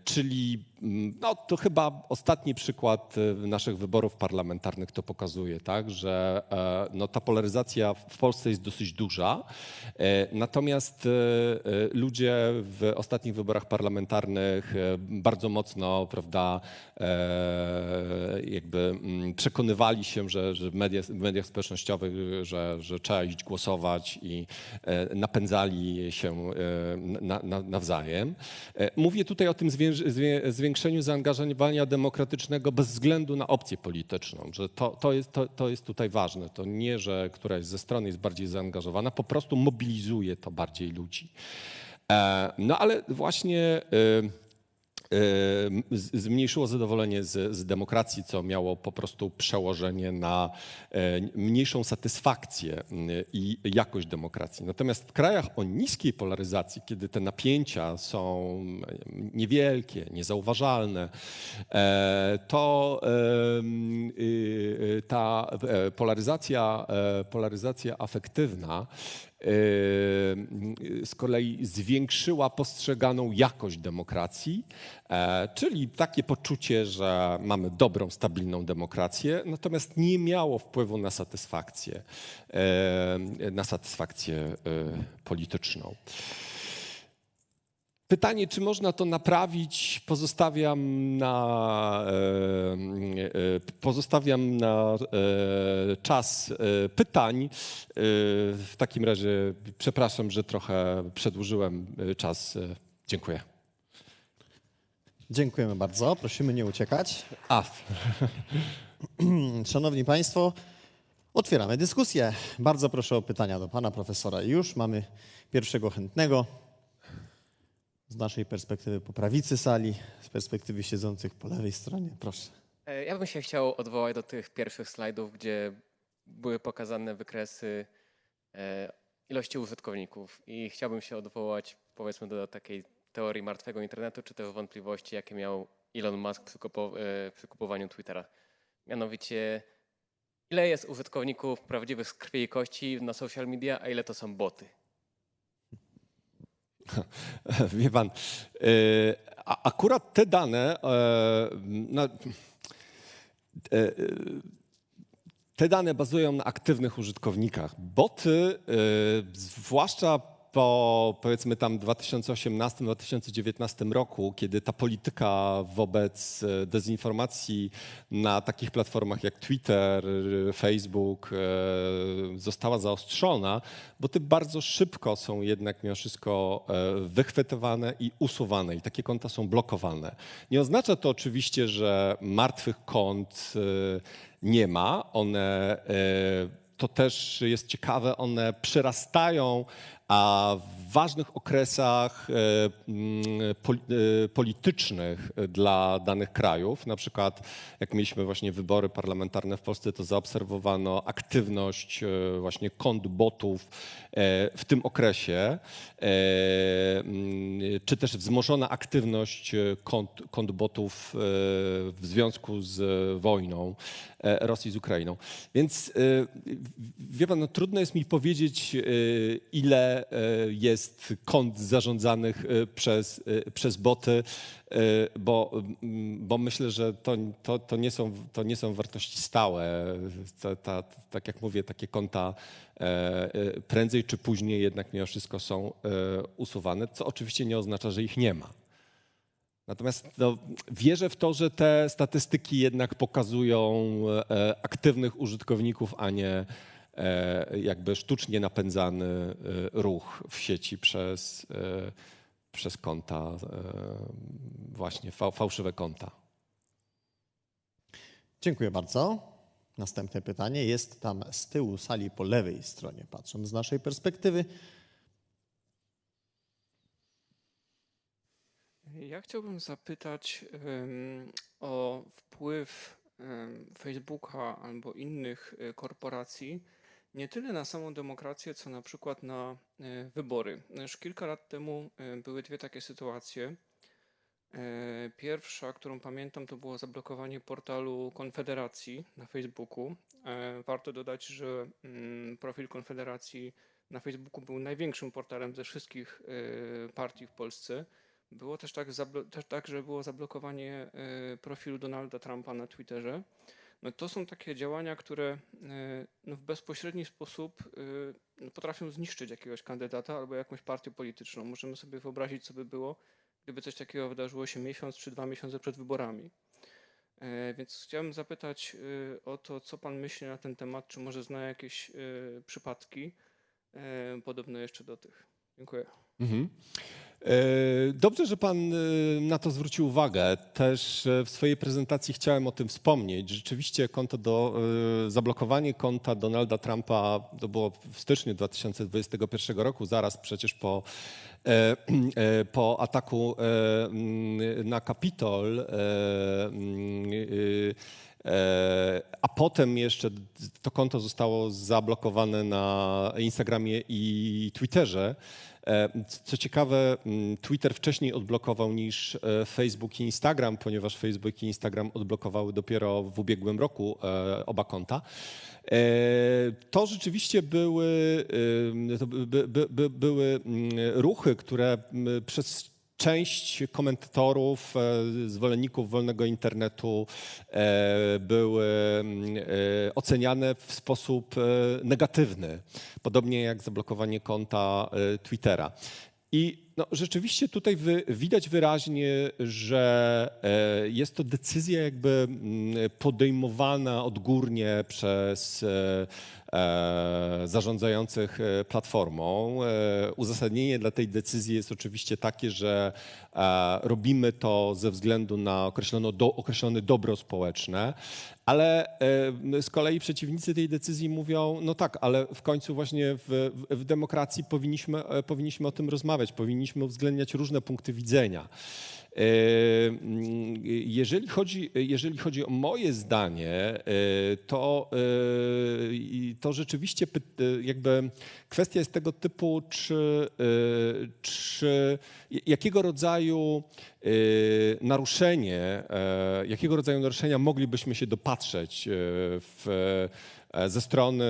Czyli no, to chyba ostatni przykład naszych wyborów parlamentarnych to pokazuje, tak, że no, ta polaryzacja w Polsce jest dosyć duża, natomiast ludzie w ostatnich wyborach parlamentarnych bardzo mocno, prawda, jakby przekonywali się, że w mediach społecznościowych, że trzeba iść głosować i napędzali się nawzajem. Mówię tutaj o tym zwiększeniu zaangażowania demokratycznego bez względu na opcję polityczną, że to jest tutaj ważne. To nie, że któraś ze stron jest bardziej zaangażowana, po prostu mobilizuje to bardziej ludzi. No ale właśnie zmniejszyło zadowolenie z demokracji, co miało po prostu przełożenie na mniejszą satysfakcję i jakość demokracji. Natomiast w krajach o niskiej polaryzacji, kiedy te napięcia są niewielkie, niezauważalne, to ta polaryzacja afektywna z kolei zwiększyła postrzeganą jakość demokracji, czyli takie poczucie, że mamy dobrą, stabilną demokrację, natomiast nie miało wpływu na satysfakcję polityczną. Pytanie, czy można to naprawić, pozostawiam na czas pytań. W takim razie przepraszam, że trochę przedłużyłem czas. Dziękuję. Dziękujemy bardzo. Prosimy nie uciekać. Szanowni Państwo, otwieramy dyskusję. Bardzo proszę o pytania do pana profesora. Już mamy pierwszego chętnego. Z naszej perspektywy po prawicy sali, z perspektywy siedzących po lewej stronie. Proszę. Ja bym się chciał odwołać do tych pierwszych slajdów, gdzie były pokazane wykresy ilości użytkowników i chciałbym się odwołać, powiedzmy, do takiej teorii martwego internetu, czy też wątpliwości, jakie miał Elon Musk przy kupowaniu Twittera. Mianowicie, ile jest użytkowników prawdziwych z krwi i kości na social media, a ile to są boty? Wie pan, akurat te dane, bazują na aktywnych użytkownikach. Boty, zwłaszcza po powiedzmy tam 2018-2019 roku, kiedy ta polityka wobec dezinformacji na takich platformach jak Twitter, Facebook została zaostrzona, boty bardzo szybko są jednak mimo wszystko wychwytywane i usuwane i takie konta są blokowane. Nie oznacza to oczywiście, że martwych kont nie ma. One, to też jest ciekawe, one przyrastają, a w ważnych okresach politycznych dla danych krajów, na przykład jak mieliśmy właśnie wybory parlamentarne w Polsce, to zaobserwowano aktywność właśnie kont botów w tym okresie, czy też wzmożona aktywność kont botów w związku z wojną Rosji z Ukrainą. Więc wie pan, no, trudno jest mi powiedzieć, ile jest kont zarządzanych przez boty, bo myślę, że to nie są wartości stałe. Tak jak mówię, takie konta prędzej czy później jednak mimo wszystko są usuwane, co oczywiście nie oznacza, że ich nie ma. Natomiast no, wierzę w to, że te statystyki jednak pokazują aktywnych użytkowników, a nie jakby sztucznie napędzany ruch w sieci przez konta, właśnie fałszywe konta. Dziękuję bardzo. Następne pytanie jest tam z tyłu sali po lewej stronie, patrząc z naszej perspektywy. Ja chciałbym zapytać o wpływ Facebooka albo innych korporacji nie tyle na samą demokrację, co na przykład na wybory. Już kilka lat temu były dwie takie sytuacje. Pierwsza, którą pamiętam, to było zablokowanie portalu Konfederacji na Facebooku. Warto dodać, że profil Konfederacji na Facebooku był największym portalem ze wszystkich partii w Polsce. Było też tak, że było zablokowanie profilu Donalda Trumpa na Twitterze. No to są takie działania, które no w bezpośredni sposób potrafią zniszczyć jakiegoś kandydata albo jakąś partię polityczną. Możemy sobie wyobrazić, co by było, gdyby coś takiego wydarzyło się miesiąc czy 2 miesiące przed wyborami. Więc chciałem zapytać o to, co pan myśli na ten temat, czy może zna jakieś przypadki podobne jeszcze do tych. Dziękuję. Mhm. Dobrze, że pan na to zwrócił uwagę. Też w swojej prezentacji chciałem o tym wspomnieć. Rzeczywiście zablokowanie konta Donalda Trumpa to było w styczniu 2021 roku, zaraz przecież po ataku na Kapitol, a potem jeszcze to konto zostało zablokowane na Instagramie i Twitterze. Co ciekawe, Twitter wcześniej odblokował niż Facebook i Instagram, ponieważ Facebook i Instagram odblokowały dopiero w ubiegłym roku oba konta. To rzeczywiście były ruchy, które przez część komentatorów, zwolenników wolnego internetu były oceniane w sposób negatywny, podobnie jak zablokowanie konta Twittera. I no, rzeczywiście tutaj widać wyraźnie, że jest to decyzja jakby podejmowana odgórnie przez zarządzających platformą. Uzasadnienie dla tej decyzji jest oczywiście takie, że robimy to ze względu na określone dobro społeczne, ale z kolei przeciwnicy tej decyzji mówią, no tak, ale w końcu właśnie w demokracji powinniśmy o tym rozmawiać, powinniśmy uwzględniać różne punkty widzenia. Jeżeli chodzi o moje zdanie, to rzeczywiście jakby kwestia jest tego typu, czy jakiego rodzaju naruszenia moglibyśmy się dopatrzeć ze strony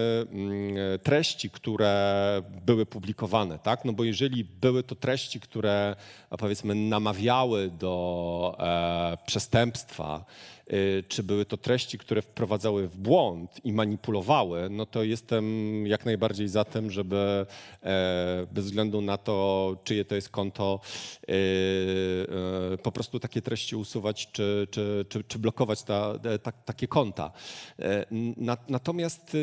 treści, które były publikowane, tak? No bo jeżeli były to treści, które powiedzmy namawiały do przestępstwa, czy były to treści, które wprowadzały w błąd i manipulowały, no to jestem jak najbardziej za tym, żeby bez względu na to, czyje to jest konto, po prostu takie treści usuwać, czy blokować takie konta. Natomiast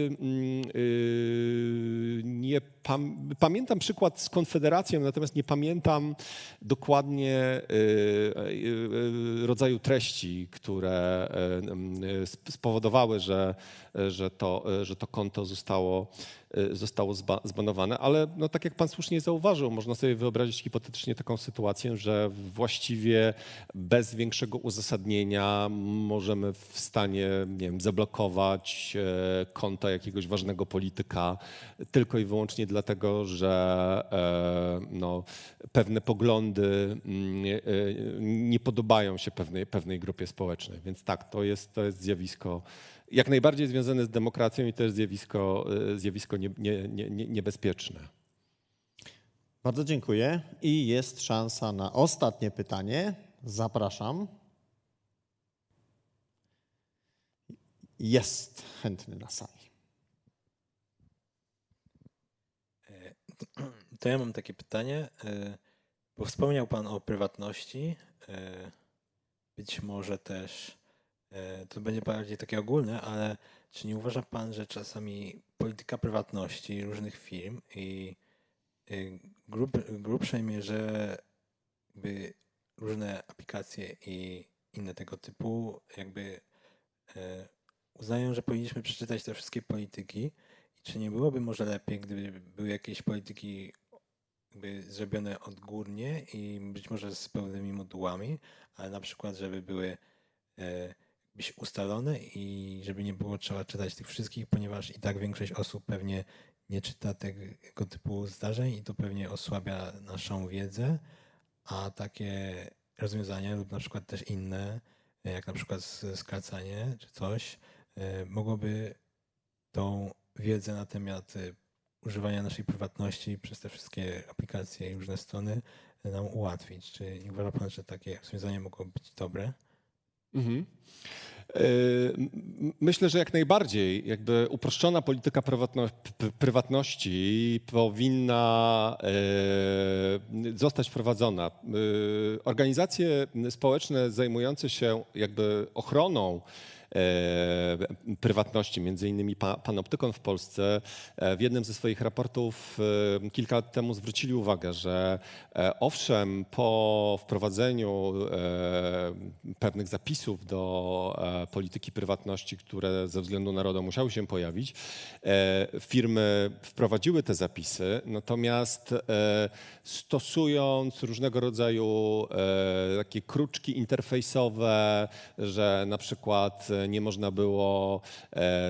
pamiętam przykład z Konfederacją, natomiast nie pamiętam dokładnie rodzaju treści, które spowodowały, że to konto zostało zostało zbanowane, ale no, tak jak pan słusznie zauważył, można sobie wyobrazić hipotetycznie taką sytuację, że właściwie bez większego uzasadnienia możemy w stanie, nie wiem, zablokować konta jakiegoś ważnego polityka tylko i wyłącznie dlatego, że no, pewne poglądy nie podobają się pewnej grupie społecznej. Więc tak, to jest zjawisko jak najbardziej związane z demokracją i to jest zjawisko niebezpieczne. Bardzo dziękuję i jest szansa na ostatnie pytanie. Zapraszam. Jest chętny na sali. To ja mam takie pytanie, bo wspomniał pan o prywatności. Być może też to będzie bardziej takie ogólne, ale czy nie uważa pan, że czasami polityka prywatności różnych firm i grubszej mierze jakby różne aplikacje i inne tego typu jakby uznają, że powinniśmy przeczytać te wszystkie polityki i czy nie byłoby może lepiej, gdyby były jakieś polityki jakby zrobione odgórnie i być może z pełnymi modułami, ale na przykład, żeby były być ustalone i żeby nie było trzeba czytać tych wszystkich, ponieważ i tak większość osób pewnie nie czyta tego typu zdarzeń i to pewnie osłabia naszą wiedzę, a takie rozwiązania lub na przykład też inne, jak na przykład skracanie czy coś, mogłoby tą wiedzę na temat używania naszej prywatności przez te wszystkie aplikacje i różne strony nam ułatwić. Czy nie uważa pan, że takie rozwiązanie mogło być dobre? Mhm. Myślę, że jak najbardziej jakby uproszczona polityka prywatności powinna zostać wprowadzona. Organizacje społeczne zajmujące się jakby ochroną prywatności, między innymi Panoptykon w Polsce, w jednym ze swoich raportów kilka lat temu zwrócili uwagę, że owszem, po wprowadzeniu pewnych zapisów do polityki prywatności, które ze względu na RODO musiały się pojawić, firmy wprowadziły te zapisy, natomiast stosując różnego rodzaju takie kruczki interfejsowe, że na przykład nie można było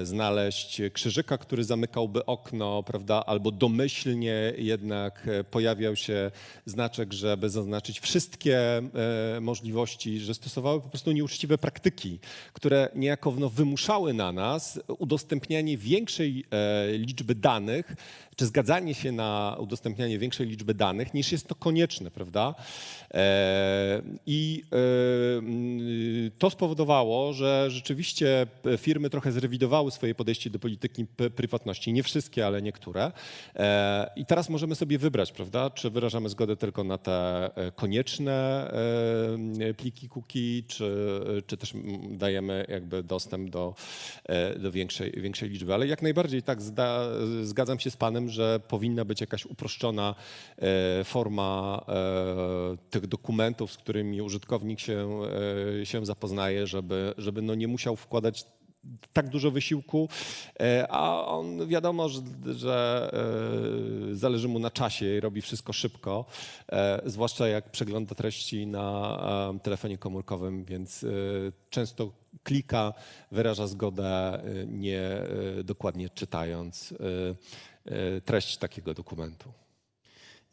znaleźć krzyżyka, który zamykałby okno, prawda, albo domyślnie jednak pojawiał się znaczek, żeby zaznaczyć wszystkie możliwości, że stosowały po prostu nieuczciwe praktyki, które niejako wymuszały na nas udostępnianie większej liczby danych, czy zgadzanie się na udostępnianie większej liczby danych, niż jest to konieczne, prawda? I to spowodowało, że rzeczywiście firmy trochę zrewidowały swoje podejście do polityki prywatności. Nie wszystkie, ale niektóre. I teraz możemy sobie wybrać, prawda? Czy wyrażamy zgodę tylko na te konieczne pliki cookie, czy też dajemy jakby dostęp do większej liczby. Ale jak najbardziej tak zgadzam się z panem, że powinna być jakaś uproszczona forma tych dokumentów, z którymi użytkownik się zapoznaje, żeby nie musiał wkładać tak dużo wysiłku, a on wiadomo, że zależy mu na czasie i robi wszystko szybko, zwłaszcza jak przegląda treści na telefonie komórkowym, więc często klika, wyraża zgodę, nie dokładnie czytając treść takiego dokumentu.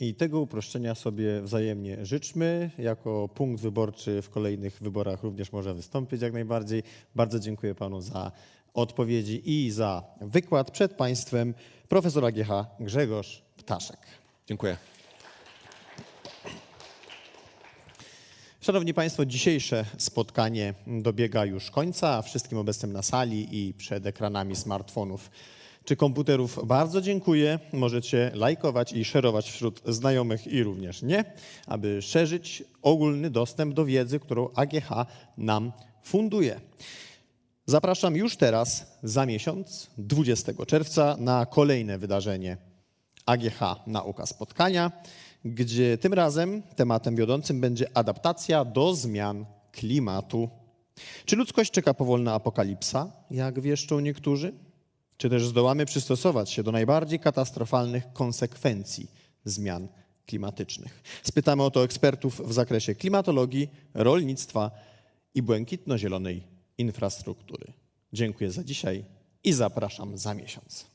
I tego uproszczenia sobie wzajemnie życzmy. Jako punkt wyborczy w kolejnych wyborach również może wystąpić jak najbardziej. Bardzo dziękuję panu za odpowiedzi i za wykład. Przed państwem profesor AGH Grzegorz Ptaszek. Dziękuję. Szanowni Państwo, dzisiejsze spotkanie dobiega już końca. Wszystkim obecnym na sali i przed ekranami smartfonów czy komputerów bardzo dziękuję. Możecie lajkować i szerować wśród znajomych i również nie, aby szerzyć ogólny dostęp do wiedzy, którą AGH nam funduje. Zapraszam już teraz, za miesiąc, 20 czerwca, na kolejne wydarzenie AGH Nauka Spotkania, gdzie tym razem tematem wiodącym będzie adaptacja do zmian klimatu. Czy ludzkość czeka powolna apokalipsa, jak wieszczą niektórzy? Czy też zdołamy przystosować się do najbardziej katastrofalnych konsekwencji zmian klimatycznych? Spytamy o to ekspertów w zakresie klimatologii, rolnictwa i błękitno-zielonej infrastruktury. Dziękuję za dzisiaj i zapraszam za miesiąc.